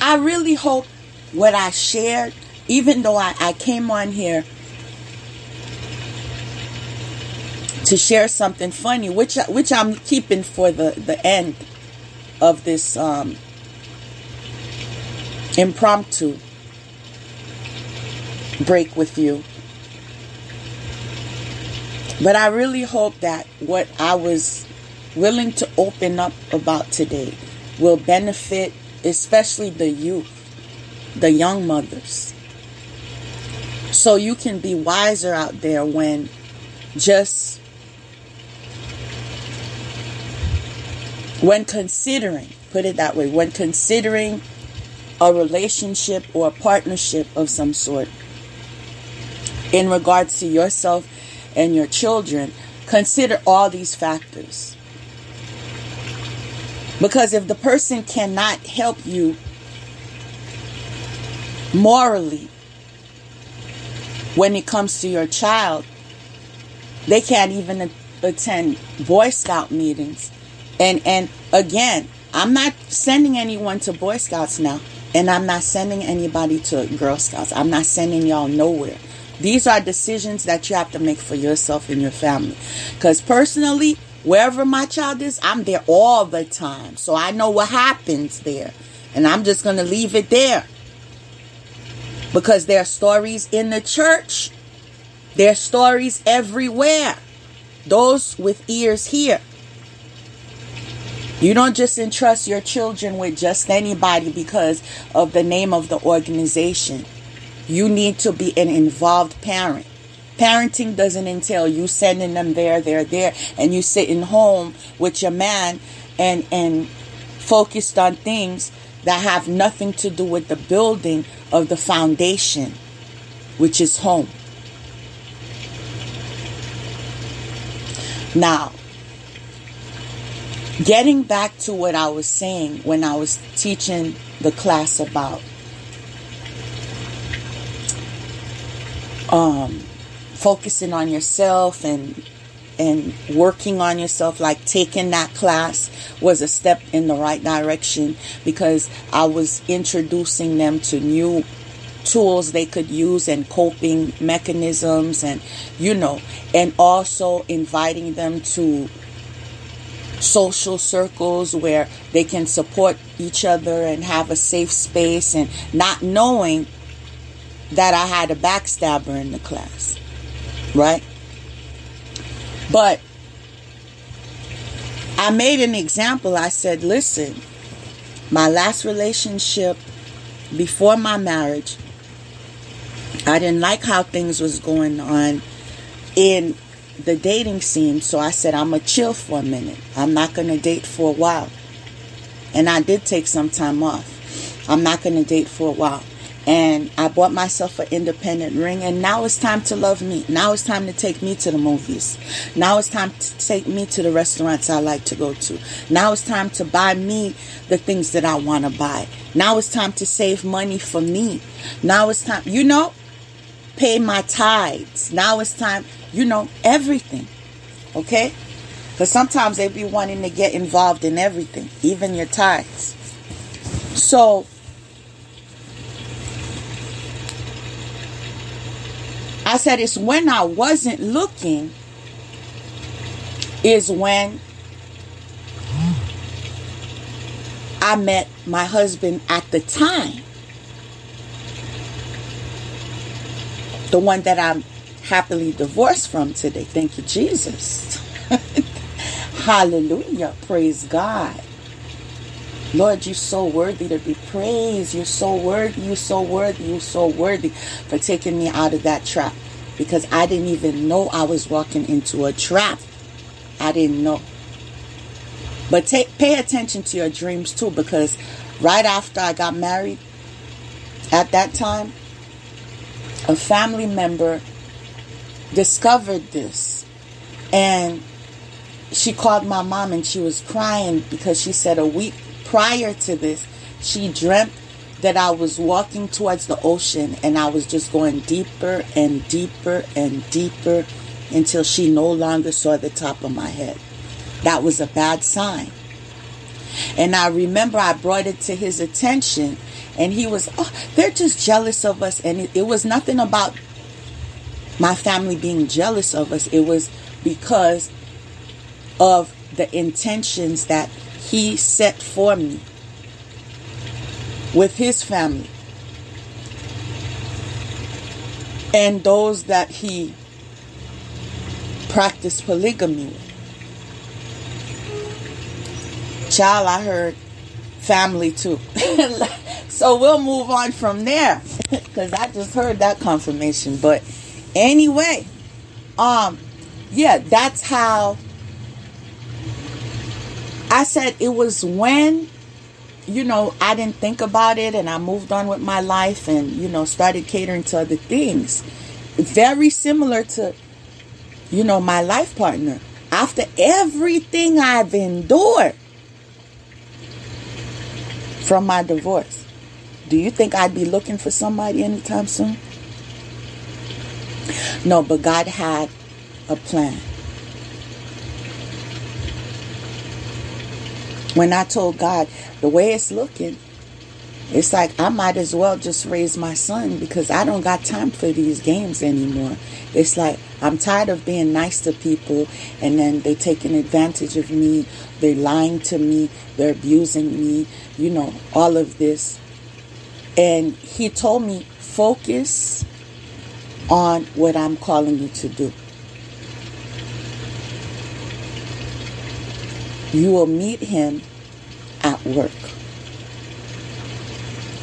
I really hope what I shared, even though I came on here to share something funny, which I'm keeping for the end of this impromptu break with you. But I really hope that what I was willing to open up about today will benefit especially the youth, the young mothers. So you can be wiser out there when considering, put it that way, when considering a relationship or a partnership of some sort in regards to yourself and your children, consider all these factors. Because if the person cannot help you morally when it comes to your child, they can't even attend Boy Scout meetings. And again, I'm not sending anyone to Boy Scouts now. And I'm not sending anybody to Girl Scouts. I'm not sending y'all nowhere. These are decisions that you have to make for yourself and your family. Because personally, wherever my child is, I'm there all the time. So I know what happens there. And I'm just going to leave it there. Because there are stories in the church. There are stories everywhere. Those with ears hear. You don't just entrust your children with just anybody because of the name of the organization. You need to be an involved parent. Parenting doesn't entail you sending them there, and you sitting home with your man and focused on things that have nothing to do with the building of the foundation, which is home. Now, getting back to what I was saying when I was teaching the class about focusing on yourself and working on yourself, like taking that class was a step in the right direction, because I was introducing them to new tools they could use and coping mechanisms, and and also inviting them to social circles where they can support each other and have a safe space, and not knowing that I had a backstabber in the class, right? But I made an example. I said, listen, my last relationship before my marriage, I didn't like how things was going on in the dating scene. So I said, I'm going to chill for a minute. I'm not going to date for a while. And I did take some time off. I'm not going to date for a while. And I bought myself an independent ring. And now it's time to love me. Now it's time to take me to the movies. Now it's time to take me to the restaurants I like to go to. Now it's time to buy me the things that I want to buy. Now it's time to save money for me. Now it's time, pay my tithes. Now it's time, everything. Okay? Because sometimes they be wanting to get involved in everything, even your tithes. So, I said it's when I wasn't looking is when I met my husband at the time. The one that I'm happily divorced from today. Thank you, Jesus. Hallelujah. Praise God. Lord, you're so worthy to be praised. You're so worthy. You're so worthy. You're so worthy for taking me out of that trap. Because I didn't even know I was walking into a trap. I didn't know. But pay attention to your dreams too. Because right after I got married, at that time, a family member discovered this. And she called my mom and she was crying because she said a week prior to this, she dreamt that I was walking towards the ocean and I was just going deeper and deeper and deeper until she no longer saw the top of my head. That was a bad sign. And I remember I brought it to his attention and he was, they're just jealous of us. And it was nothing about my family being jealous of us. It was because of the intentions that he set for me with his family and those that he practiced polygamy with. Child, I heard family too. So we'll move on from there because I just heard that confirmation. But anyway, yeah, that's how I said it was when, I didn't think about it and I moved on with my life and, started catering to other things. Very similar to, my life partner. After everything I've endured from my divorce, do you think I'd be looking for somebody anytime soon? No, but God had a plan. When I told God, the way it's looking, It's like I might as well just raise my son, because I don't got time for these games anymore. It's like I'm tired of being nice to people and then they taking advantage of me. They're lying to me. They're abusing me. You know, all of this. And he told me, focus on what I'm calling you to do. You will meet him at work.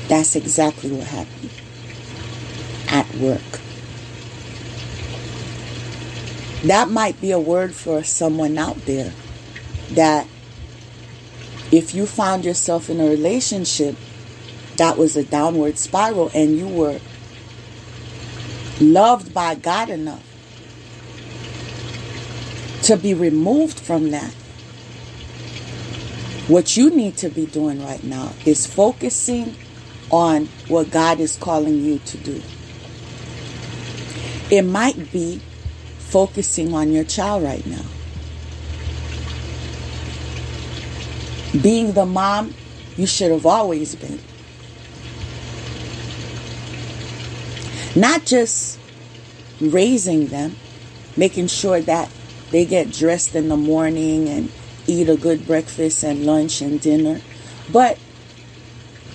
That's exactly what happened. At work. That might be a word for someone out there, that if you found yourself in a relationship that was a downward spiral and you were loved by God enough to be removed from that, what you need to be doing right now is focusing on what God is calling you to do. It might be focusing on your child right now. Being the mom you should have always been. Not just raising them, making sure that they get dressed in the morning and eat a good breakfast and lunch and dinner, but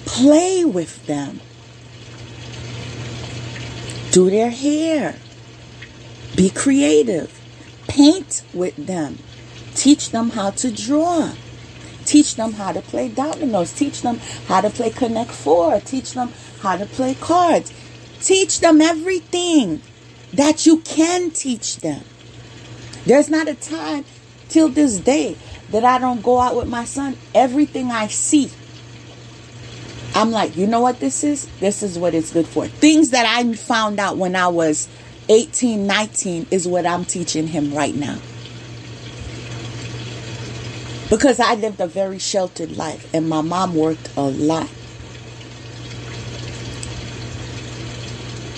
play with them. Do their hair. Be creative. Paint with them. Teach them how to draw. Teach them how to play dominoes. Teach them how to play Connect Four. Teach them how to play cards. Teach them everything that you can teach them. There's not a time till this day that I don't go out with my son. Everything I see, I'm like, you know what this is? This is what it's good for. Things that I found out when I was 18, 19 is what I'm teaching him right now. Because I lived a very sheltered life and my mom worked a lot.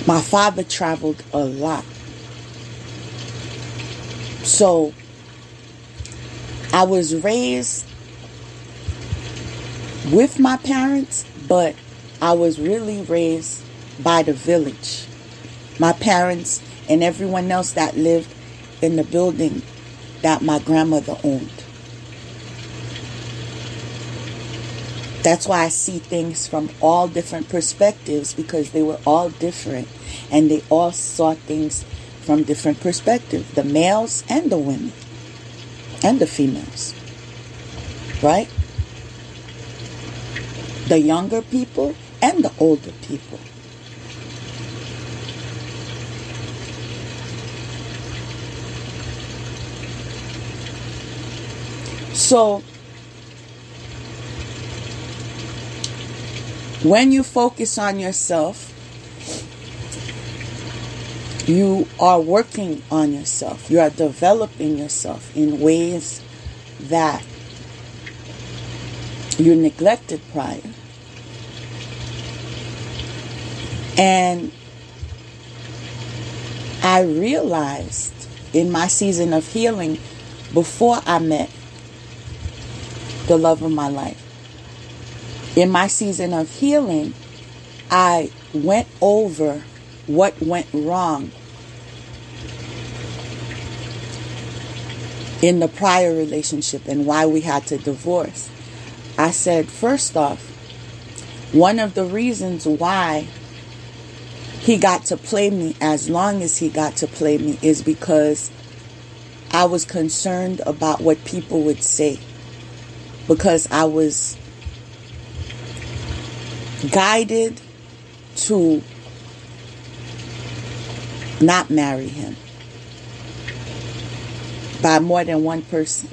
My father traveled a lot. So I was raised with my parents, but I was really raised by the village. My parents and everyone else that lived in the building that my grandmother owned. That's why I see things from all different perspectives, because they were all different and they all saw things from different perspectives. The males and the women and the females. Right? The younger people and the older people. So, when you focus on yourself, you are working on yourself. You are developing yourself in ways that you neglected prior. And I realized in my season of healing, before I met the love of my life, in my season of healing, I went over what went wrong in the prior relationship and why we had to divorce. I said, first off, one of the reasons why he got to play me as long as he got to play me is because I was concerned about what people would say. Because I was guided to not marry him by more than one person.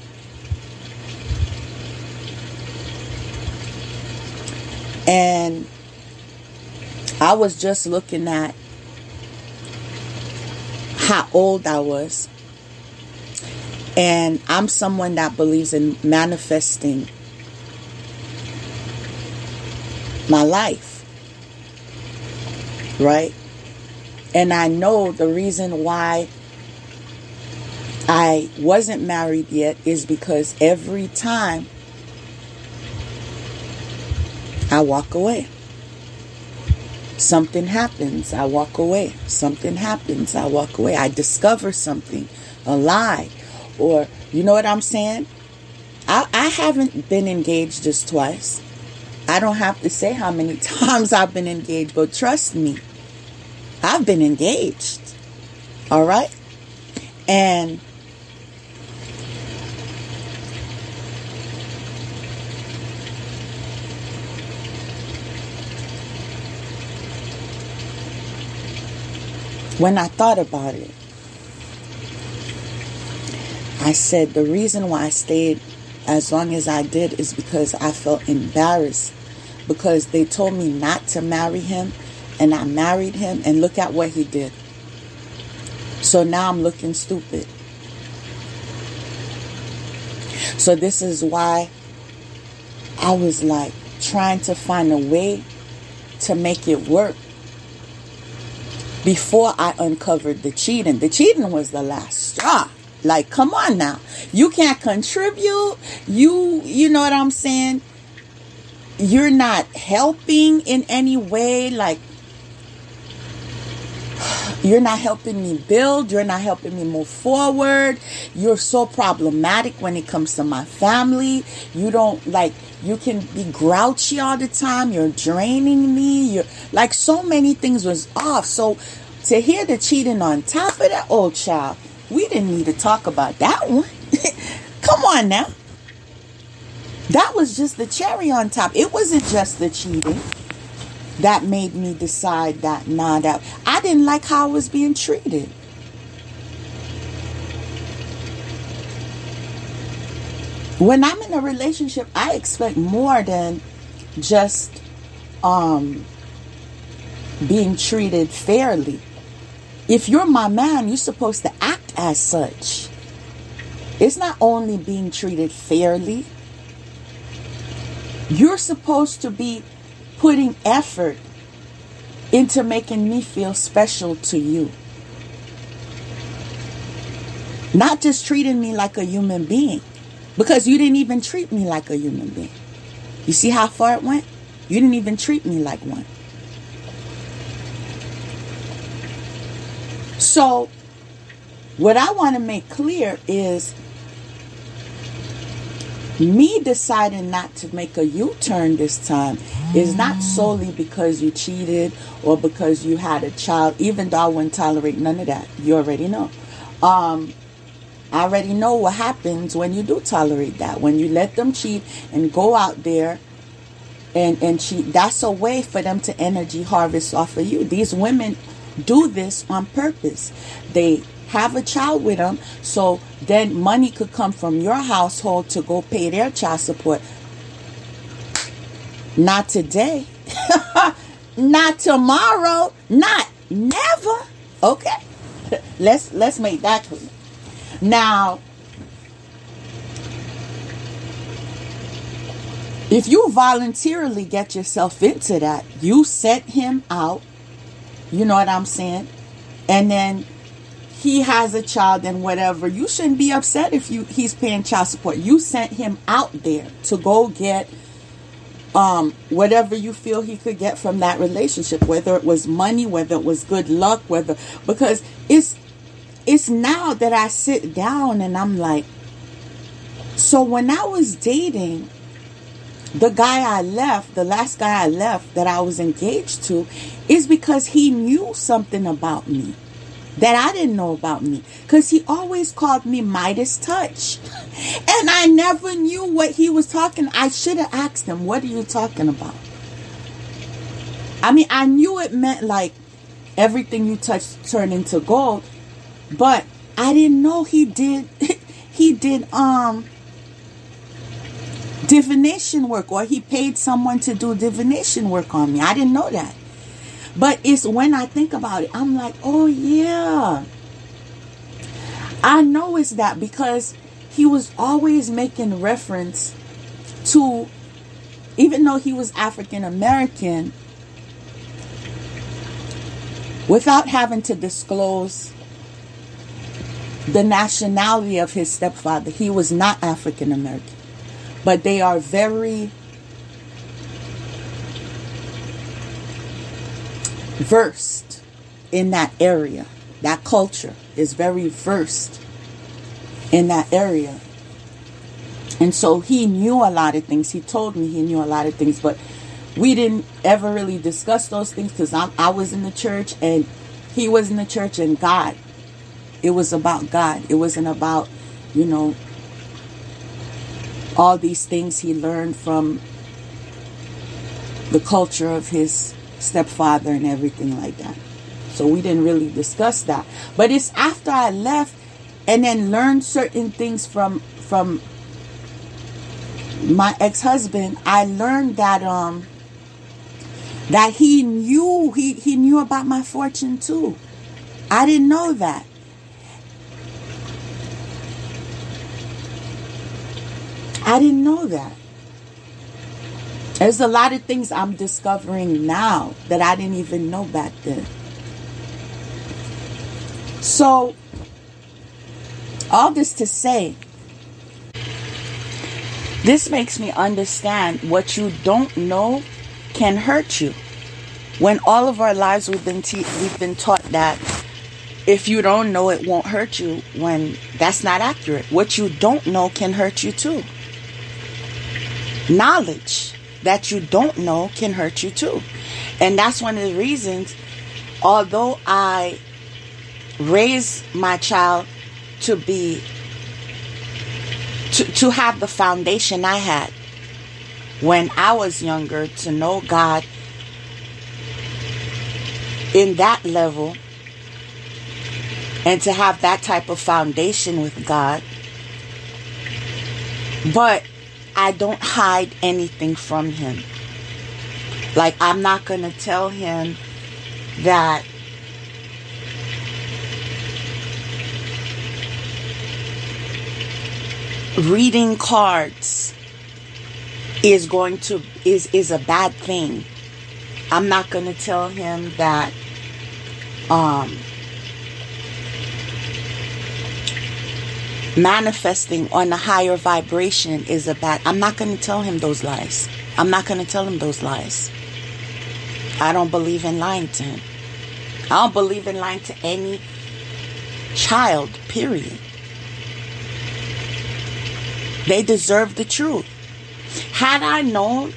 And I was just looking at how old I was. And I'm someone that believes in manifesting my life. Right? And I know the reason why I wasn't married yet is because every time I walk away. Something happens, I walk away. Something happens, I walk away. I discover something, a lie, or you know what I'm saying? I haven't been engaged just twice. I don't have to say how many times I've been engaged, but trust me, I've been engaged. All right? And when I thought about it, I said the reason why I stayed as long as I did is because I felt embarrassed, because they told me not to marry him, and I married him, and look at what he did. So now I'm looking stupid. So this is why I was like trying to find a way to make it work before I uncovered the cheating. The cheating was the last straw. Like, come on now. You can't contribute. You know what I'm saying? You're not helping in any way. Like, you're not helping me build. You're not helping me move forward. You're so problematic when it comes to my family. You don't like, you can be grouchy all the time. You're draining me. You're like, so many things was off. So to hear the cheating on top of that, oh child, we didn't need to talk about that one. Come on now. That was just the cherry on top. It wasn't just the cheating that made me decide that, that I didn't like how I was being treated. When I'm in a relationship, I expect more than just being treated fairly. If you're my man, you're supposed to act as such. It's not only being treated fairly. You're supposed to be putting effort into making me feel special to you. Not just treating me like a human being. Because you didn't even treat me like a human being. You see how far it went? You didn't even treat me like one. So, what I want to make clear is me deciding not to make a U-turn this time is not solely because you cheated or because you had a child, even though I wouldn't tolerate none of that. You already know. I already know what happens when you do tolerate that. When you let them cheat and go out there and cheat, that's a way for them to energy harvest off of you. These women do this on purpose. They have a child with them, so then money could come from your household to go pay their child support. Not today. Not tomorrow. Not never. Okay. Let's make that clear. Now, if you voluntarily get yourself into that, you set him out, you know what I'm saying? And then he has a child and whatever. You shouldn't be upset if he's paying child support. You sent him out there to go get whatever you feel he could get from that relationship, whether it was money, whether it was good luck, because it's now that I sit down and I'm like, so when I was dating the guy I left, the last guy I left that I was engaged to, is because he knew something about me that I didn't know about me. Because he always called me Midas Touch. And I never knew what he was talking. I should have asked him, what are you talking about? I mean, I knew it meant like everything you touch turn into gold. But I didn't know he did divination work, or he paid someone to do divination work on me. I didn't know that. But it's when I think about it, I'm like, oh yeah. I know it's that, because he was always making reference to, even though he was African American, without having to disclose the nationality of his stepfather. He was not African American. But they are very versed in that area. That culture is very versed in that area. And so he knew a lot of things. He told me he knew a lot of things, but we didn't ever really discuss those things because I was in the church and he was in the church, and God. It was about God. It wasn't about, all these things he learned from the culture of his stepfather and everything like that. So we didn't really discuss that. But it's after I left and then learned certain things from my ex-husband, I learned that that he knew about my fortune too. I didn't know that. I didn't know that. There's a lot of things I'm discovering now that I didn't even know back then. So, all this to say, this makes me understand what you don't know can hurt you. When all of our lives we've been taught that if you don't know, it won't hurt you, when that's not accurate. What you don't know can hurt you too. Knowledge that you don't know can hurt you too. And that's one of the reasons, although I raised my child to be to have the foundation I had when I was younger, to know God in that level and to have that type of foundation with God. But I don't hide anything from him. Like, I'm not going to tell him that reading cards is a bad thing. I'm not going to tell him that manifesting on a higher vibration is a bad. I'm not going to tell him those lies. I'm not going to tell him those lies. I don't believe in lying to him. I don't believe in lying to any child, period. They deserve the truth. Had I known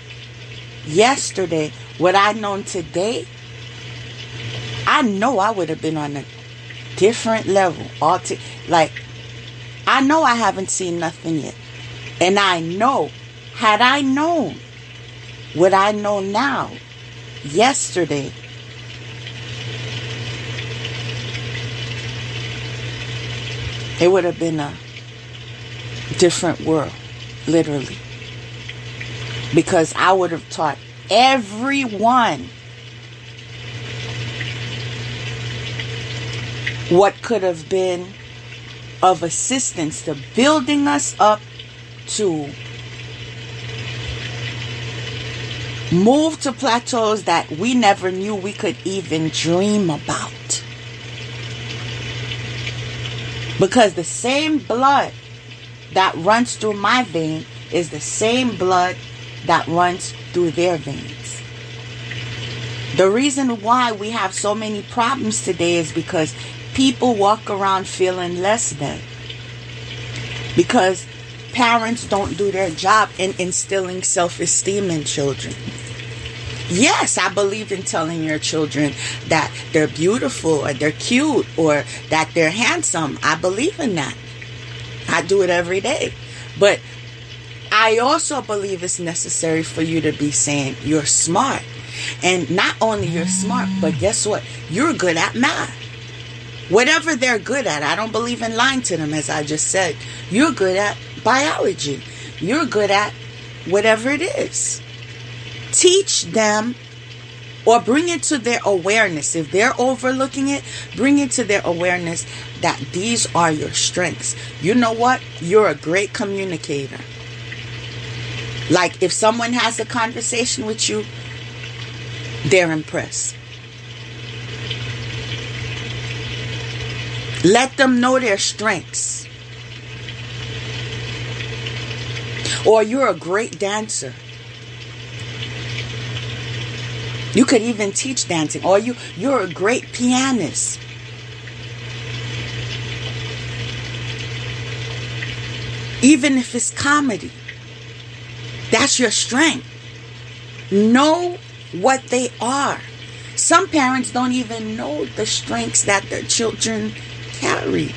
yesterday what I known today, I know I would have been on a different level. I know I haven't seen nothing yet. And I know, had I known what I know now, yesterday, it would have been a different world, literally. Because I would have taught everyone what could have been of assistance to building us up to move to plateaus that we never knew we could even dream about. Because the same blood that runs through my vein is the same blood that runs through their veins. The reason why we have so many problems today is because people walk around feeling less than. Because parents don't do their job in instilling self-esteem in children. Yes, I believe in telling your children that they're beautiful or they're cute or that they're handsome. I believe in that. I do it every day. But I also believe it's necessary for you to be saying you're smart. And not only you're smart, but guess what? You're good at math. Whatever they're good at. I don't believe in lying to them, as I just said. You're good at biology. You're good at whatever it is. Teach them or bring it to their awareness. If they're overlooking it, bring it to their awareness that these are your strengths. You know what? You're a great communicator. Like, if someone has a conversation with you, they're impressed. Let them know their strengths. Or you're a great dancer. You could even teach dancing, or you're a great pianist. Even if it's comedy, that's your strength. Know what they are. Some parents don't even know the strengths that their children carry.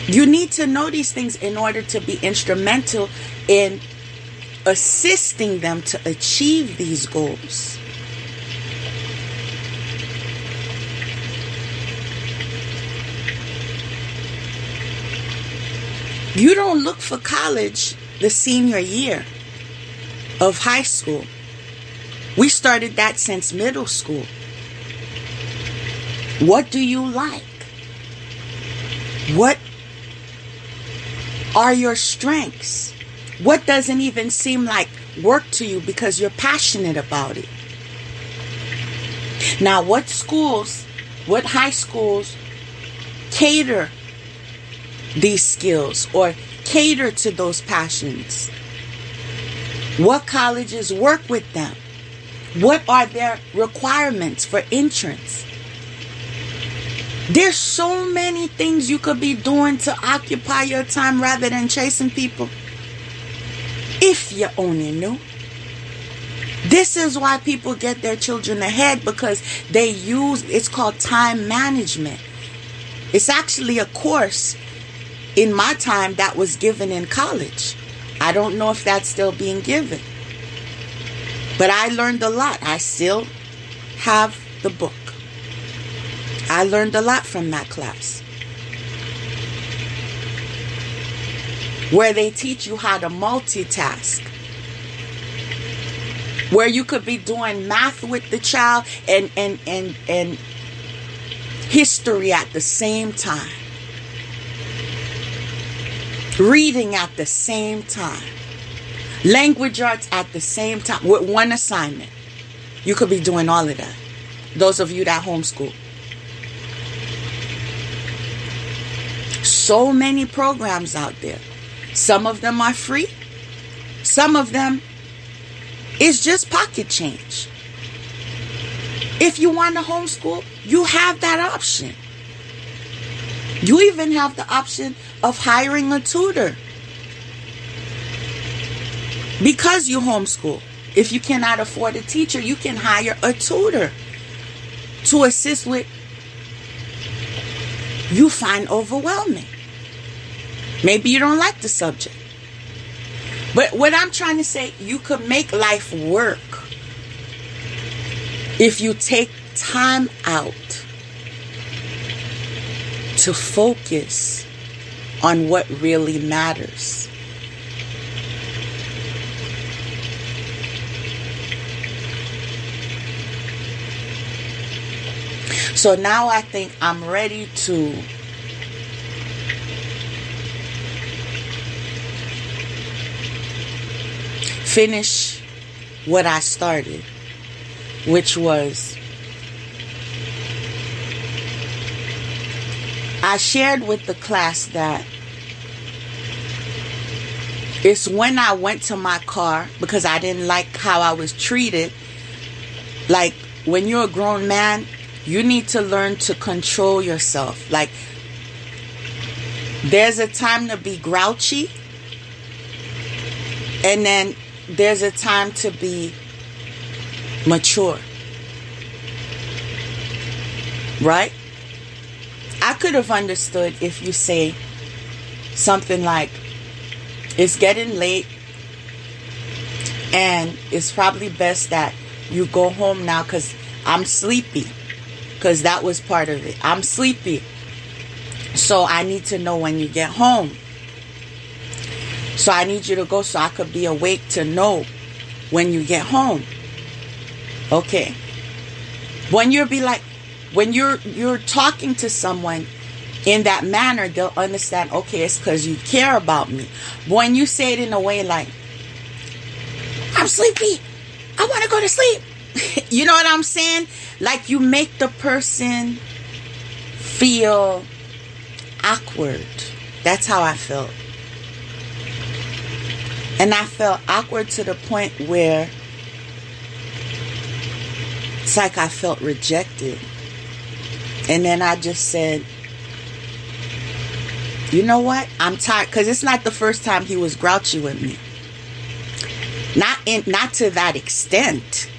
You need to know these things in order to be instrumental in assisting them to achieve these goals. You don't look for college the senior year of high school. We started that since middle school. What do you like? What are your strengths? What doesn't even seem like work to you because you're passionate about it? Now, what high schools cater these skills or cater to those passions? What colleges work with them? What are their requirements for entrance? There's so many things you could be doing to occupy your time rather than chasing people. If you only knew. This is why people get their children ahead, because it's called time management. It's actually a course in my time that was given in college. I don't know if that's still being given. But I learned a lot. I still have the book. I learned a lot from that class, where they teach you how to multitask, where you could be doing math with the child and history at the same time, reading at the same time, language arts at the same time, with one assignment. You could be doing all of that. Those of you that homeschool. So many programs out there. Some of them are free. Some of them is just pocket change. If you want to homeschool, you have that option. You even have the option of hiring a tutor. Because you homeschool. If you cannot afford a teacher, you can hire a tutor to assist with you find overwhelming. Maybe you don't like the subject. But what I'm trying to say, you could make life work if you take time out to focus on what really matters. So now I think I'm ready to finish what I started, which was I shared with the class that it's when I went to my car because I didn't like how I was treated. Like, when you're a grown man, you need to learn to control yourself. Like, there's a time to be grouchy, and then there's a time to be mature. Right? I could have understood if you say something like, it's getting late and it's probably best that you go home now because I'm sleepy. Because that was part of it. I'm sleepy. So I need to know when you get home. So I need you to go so I could be awake to know when you get home. Okay. When you're talking to someone in that manner, they'll understand, okay, it's because you care about me. When you say it in a way like, I'm sleepy, I want to go to sleep. You know what I'm saying? Like, you make the person feel awkward. That's how I felt. And I felt awkward to the point where it's like I felt rejected. And then I just said, you know what? I'm tired. Because it's not the first time he was grouchy with me. Not to that extent.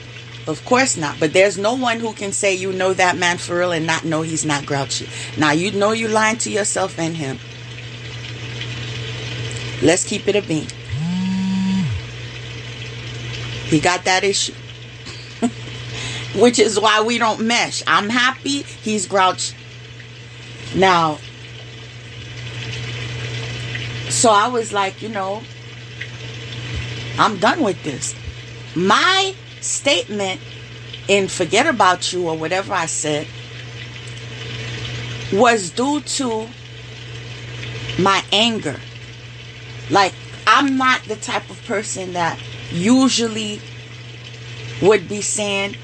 Of course not. But there's no one who can say you know that man for real and not know he's not grouchy. Now, you know you're lying to yourself and him. Let's keep it a bean. He got that issue. Which is why we don't mesh. I'm happy. He's grouchy. Now, so I was like, you know, I'm done with this. My statement in Forget About You or whatever I said was due to my anger. Like, I'm not the type of person that usually would be saying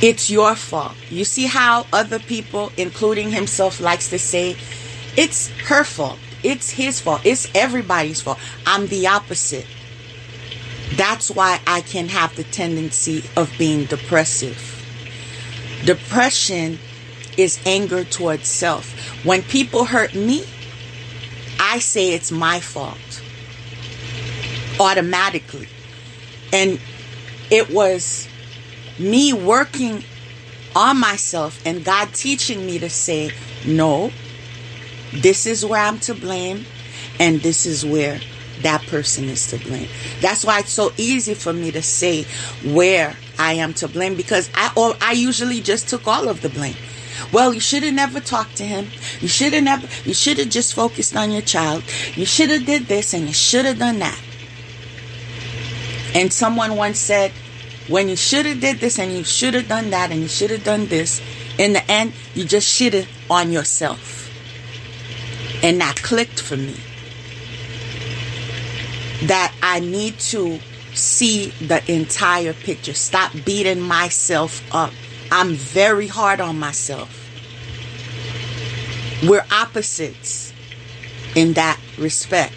it's your fault. You see how other people, including himself, likes to say it's her fault, it's his fault, it's everybody's fault. I'm the opposite. That's why I can have the tendency of being depressive. Depression is anger towards self. When people hurt me, I say it's my fault automatically. And it was me working on myself and God teaching me to say, no, this is where I'm to blame and this is where that person is to blame. That's why it's so easy for me to say where I am to blame, because I usually just took all of the blame. Well, you should have never talked to him. You should have just focused on your child. You should have did this and you should have done that. And someone once said, when you should have did this and you should have done that and you should have done this, in the end, you just shitted on yourself. And that clicked for me. That I need to see the entire picture. Stop beating myself up. I'm very hard on myself. We're opposites in that respect.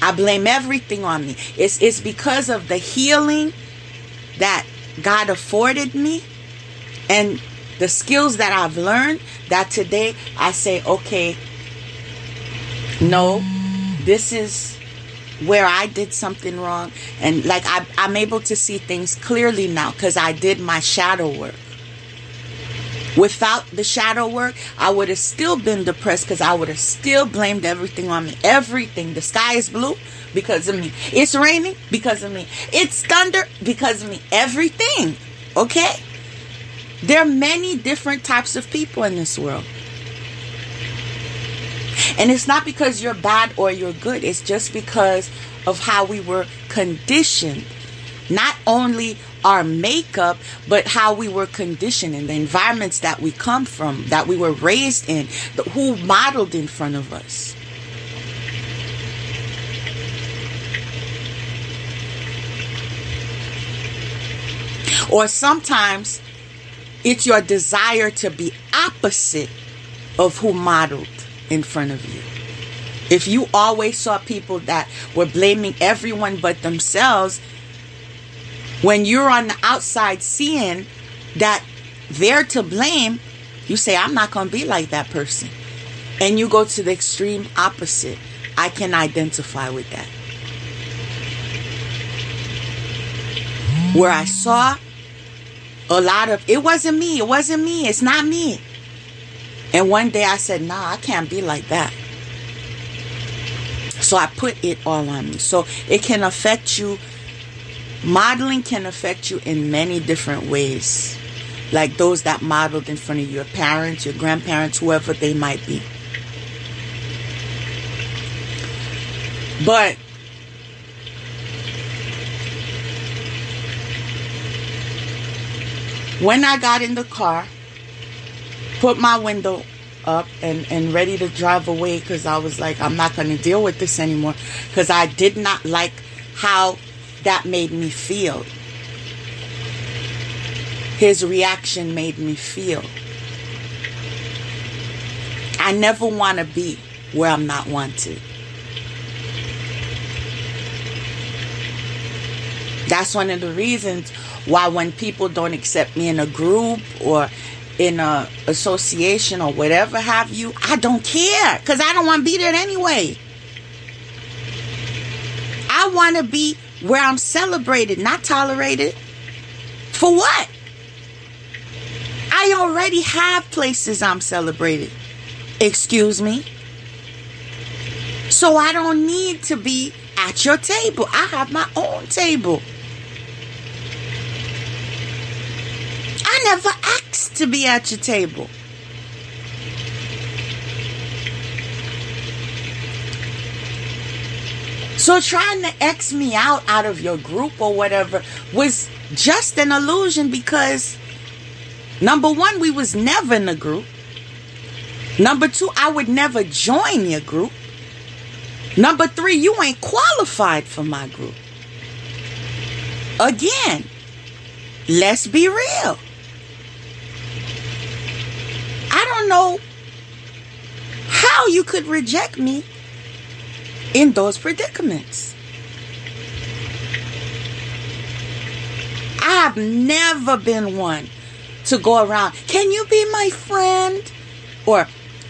I blame everything on me. It's because of the healing that God afforded me and the skills that I've learned that today I say, okay, no, this is where I did something wrong. And like I'm able to see things clearly now because I did my shadow work. Without the shadow work, I would have still been depressed because I would have still blamed everything on me. Everything. The sky is blue because of me. It's raining because of me. It's thunder because of me. Everything. Okay? There are many different types of people in this world. And it's not because you're bad or you're good. It's just because of how we were conditioned. Not only our makeup, but how we were conditioned in the environments that we come from, that we were raised in, who modeled in front of us. Or sometimes it's your desire to be opposite of who modeled in front of you. If you always saw people that were blaming everyone but themselves, when you're on the outside seeing that they're to blame, you say, I'm not going to be like that person. And you go to the extreme opposite. I can identify with that. Where I saw a lot of, it wasn't me, it's not me. And one day I said, nah, I can't be like that. So I put it all on me. So it can affect you. Modeling can affect you in many different ways. Like those that modeled in front of your parents, your grandparents, whoever they might be. But when I got in the car, put my window up and ready to drive away because I was like, I'm not going to deal with this anymore, because I did not like how that made me feel. His reaction made me feel. I never want to be where I'm not wanted. That's one of the reasons why when people don't accept me in a group or in a association or whatever have you, I don't care, because I don't want to be there anyway. I want to be where I'm celebrated, not tolerated. For what? I already have places I'm celebrated. Excuse me? So I don't need to be at your table. I have my own table. I never asked to be at your table. So trying to X me out of your group or whatever was just an illusion, because number one, we was never in a group. Number two, I would never join your group. Number three, you ain't qualified for my group. Again, let's be real. I don't know how you could reject me in those predicaments. I have never been one to go around, can you be my friend? Or,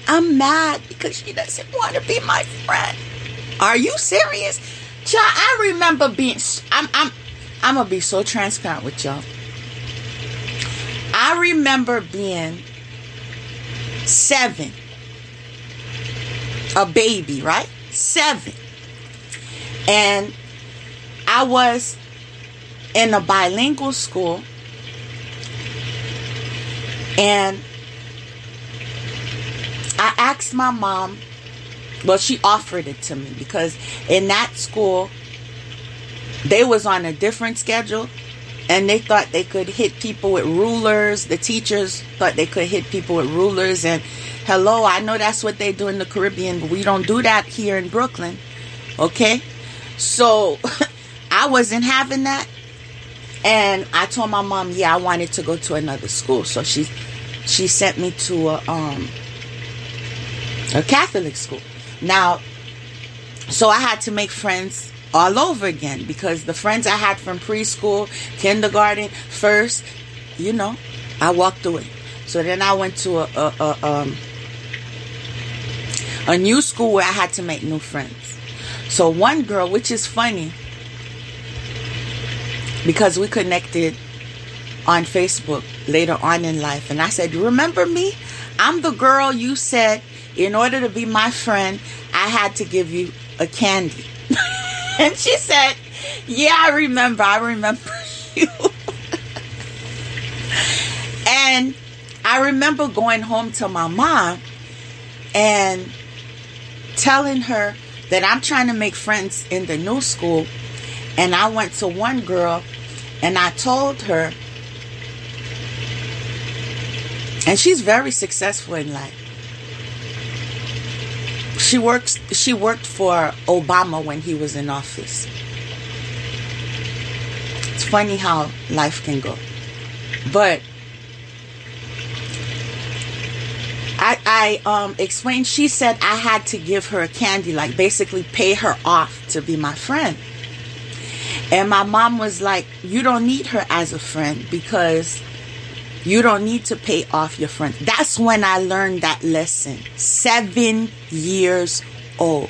I'm mad because she doesn't want to be my friend. Are you serious? Child, I remember being, I'm going to be so transparent with y'all. I remember being 7. A baby, right? 7. And I was in a bilingual school. And I asked my mom, well, she offered it to me, because in that school, they was on a different schedule, and they thought they could hit people with rulers. The teachers thought they could hit people with rulers. And hello, I know that's what they do in the Caribbean, but we don't do that here in Brooklyn. Okay? So I wasn't having that. And I told my mom, yeah, I wanted to go to another school. So she sent me to a Catholic school. Now, so I had to make friends all over again, because the friends I had from preschool, kindergarten, first, I walked away. So then I went to a new school where I had to make new friends. So one girl, which is funny, because we connected on Facebook later on in life, and I said, remember me? I'm the girl you said, in order to be my friend, I had to give you a candy. And she said, yeah, I remember you. And I remember going home to my mom and telling her that I'm trying to make friends in the new school. And I went to one girl and I told her, and she's very successful in life. She worked for Obama when he was in office. It's funny how life can go. But I explained, she said I had to give her a candy, like basically pay her off to be my friend. And my mom was like, you don't need her as a friend, because you don't need to pay off your friend. That's when I learned that lesson. 7 years old.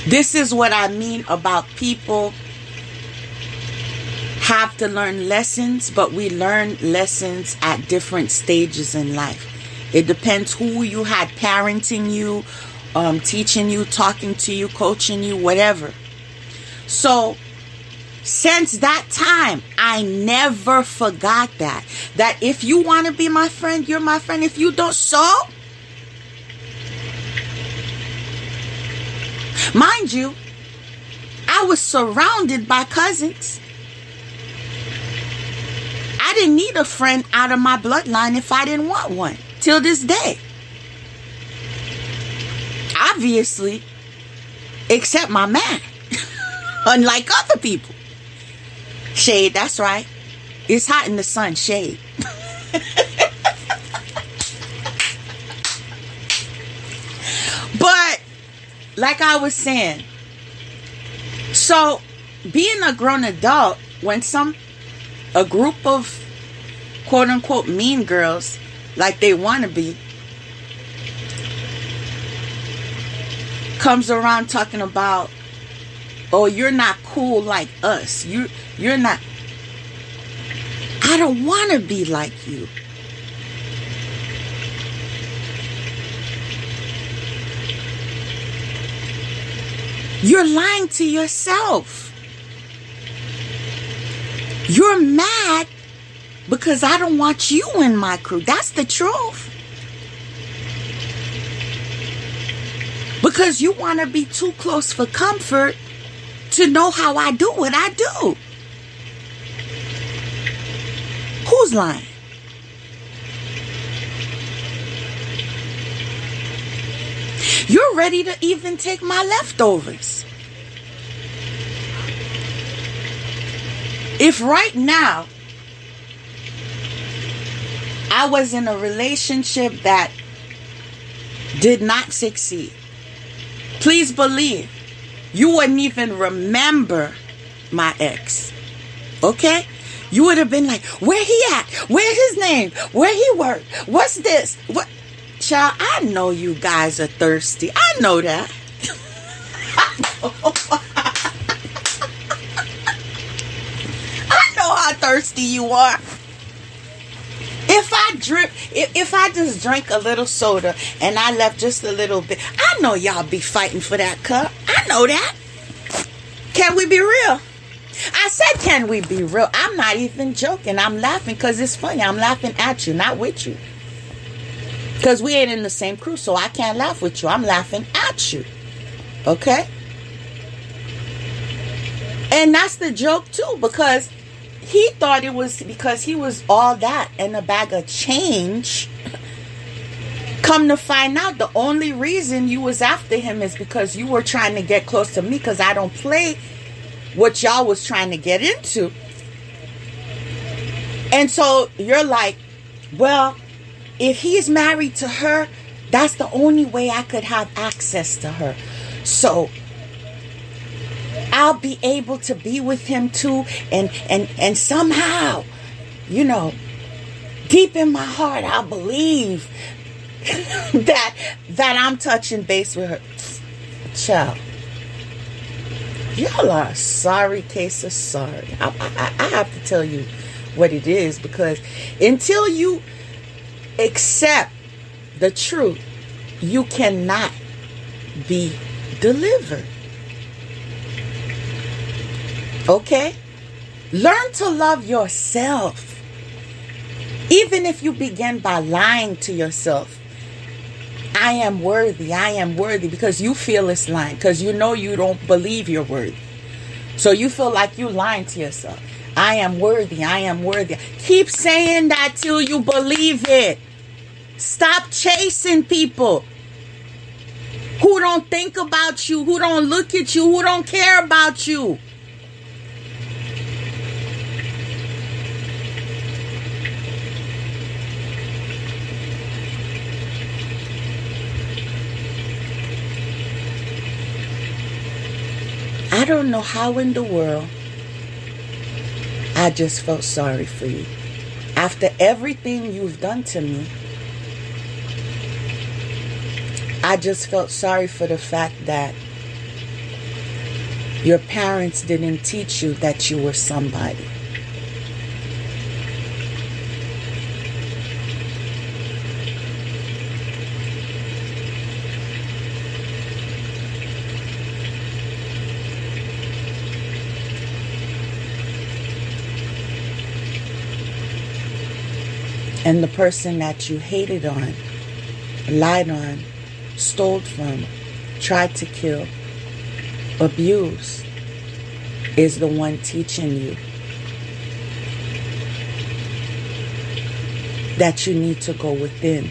This is what I mean about people have to learn lessons, but we learn lessons at different stages in life. It depends who you had parenting you, teaching you, talking to you, coaching you, whatever. So since that time, I never forgot that if you want to be my friend, you're my friend. If you don't, so mind you, I was surrounded by cousins. I didn't need a friend out of my bloodline if I didn't want one, till this day. Obviously, except my man, unlike other people. Shade, that's right. It's hot in the sun, shade. But like I was saying, so being a grown adult, when a group of quote unquote mean girls, like they want to be, comes around talking about, oh, you're not cool like us. You're not. I don't want to be like you. You're lying to yourself. You're mad because I don't want you in my crew. That's the truth. Because you want to be too close for comfort to know how I do what I do. Who's lying? You're ready to even take my leftovers. If right now I was in a relationship that did not succeed, please believe you wouldn't even remember my ex. Okay? You would have been like, where he at? Where's his name? Where he work? What's this? What? Child, I know you guys are thirsty. I know that. I know how thirsty you are. If I just drank a little soda and I left just a little bit, I know y'all be fighting for that cup. I know that. Can we be real? I said, can we be real? I'm not even joking. I'm laughing because it's funny. I'm laughing at you, not with you. Because we ain't in the same crew, so I can't laugh with you. I'm laughing at you. Okay? And that's the joke, too, because he thought it was because he was all that and a bag of change. Come to find out, the only reason you was after him is because you were trying to get close to me because I don't play what y'all was trying to get into. And so you're like, well, if he's married to her, that's the only way I could have access to her. So I'll be able to be with him too. And somehow, you know, deep in my heart, I believe that I'm touching base with her. Child, y'all are a sorry case of sorry. I have to tell you what it is, because until you accept the truth, you cannot be delivered. Okay? Learn to love yourself. Even if you begin by lying to yourself, I am worthy, because you feel it's lying, because you know you don't believe you're worthy. So you feel like you're lying to yourself. I am worthy. Keep saying that till you believe it. Stop chasing people who don't think about you, who don't look at you, who don't care about you. I don't know how in the world I just felt sorry for you. After everything you've done to me, I just felt sorry for the fact that your parents didn't teach you that you were somebody. And the person that you hated on, lied on, stole from, tried to kill, abused, is the one teaching you that you need to go within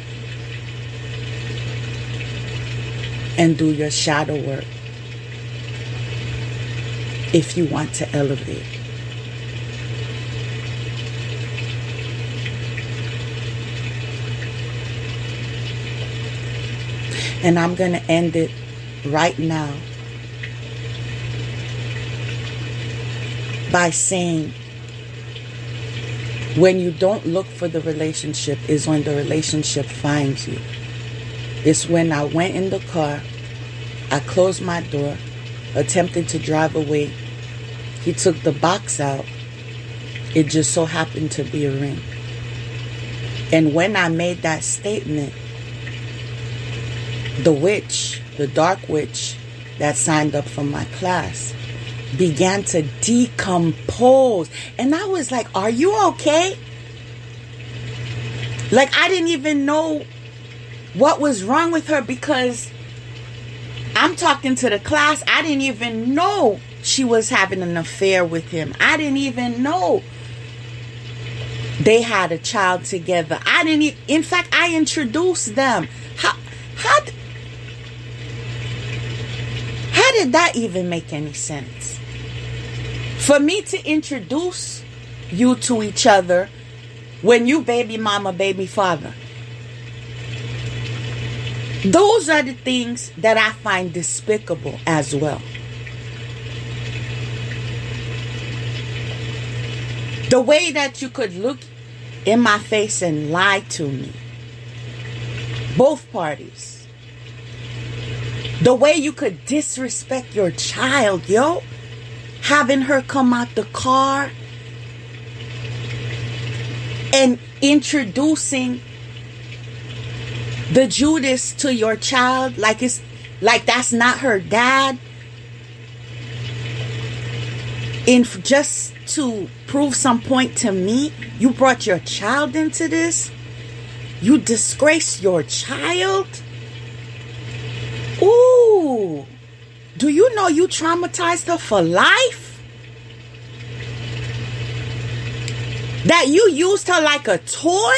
and do your shadow work if you want to elevate. And I'm going to end it right now by saying, when you don't look for the relationship is when the relationship finds you. It's when I went in the car, I closed my door, attempted to drive away. He took the box out. It just so happened to be a ring. And when I made that statement, the witch, the dark witch that signed up for my class, began to decompose. And I was like, are you okay? Like, I didn't even know what was wrong with her, because I'm talking to the class. I didn't even know she was having an affair with him. I didn't even know they had a child together. I didn't even, in fact, I introduced them. How did that even make any sense? For me to introduce you to each other when you baby mama, baby father. Those are the things that I find despicable as well. The way that you could look in my face and lie to me. Both parties. The way you could disrespect your child, yo. Having her come out the car and introducing the Judas to your child like that's not her dad, and just to prove some point to me, you brought your child into this. You disgraced your child. Ooh, do you know you traumatized her for life? That you used her like a toy?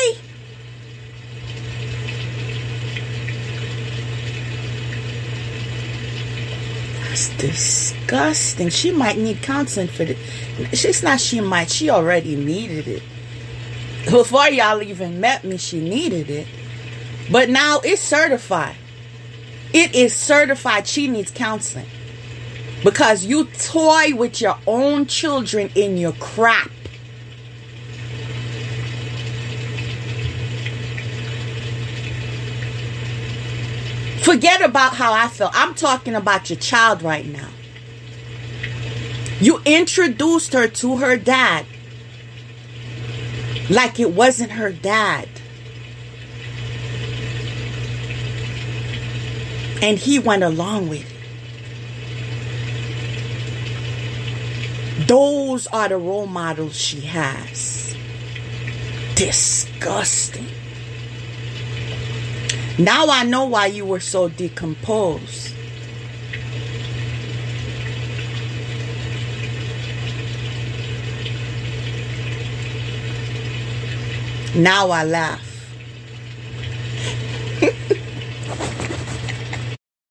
That's disgusting. She might need counseling for this. She already needed it. Before y'all even met me, she needed it. But now it's certified. It is certified she needs counseling. Because you toy with your own children in your crap. Forget about how I felt. I'm talking about your child right now. You introduced her to her dad like it wasn't her dad. And he went along with it. Those are the role models she has. Disgusting. Now I know why you were so decomposed. Now I laugh.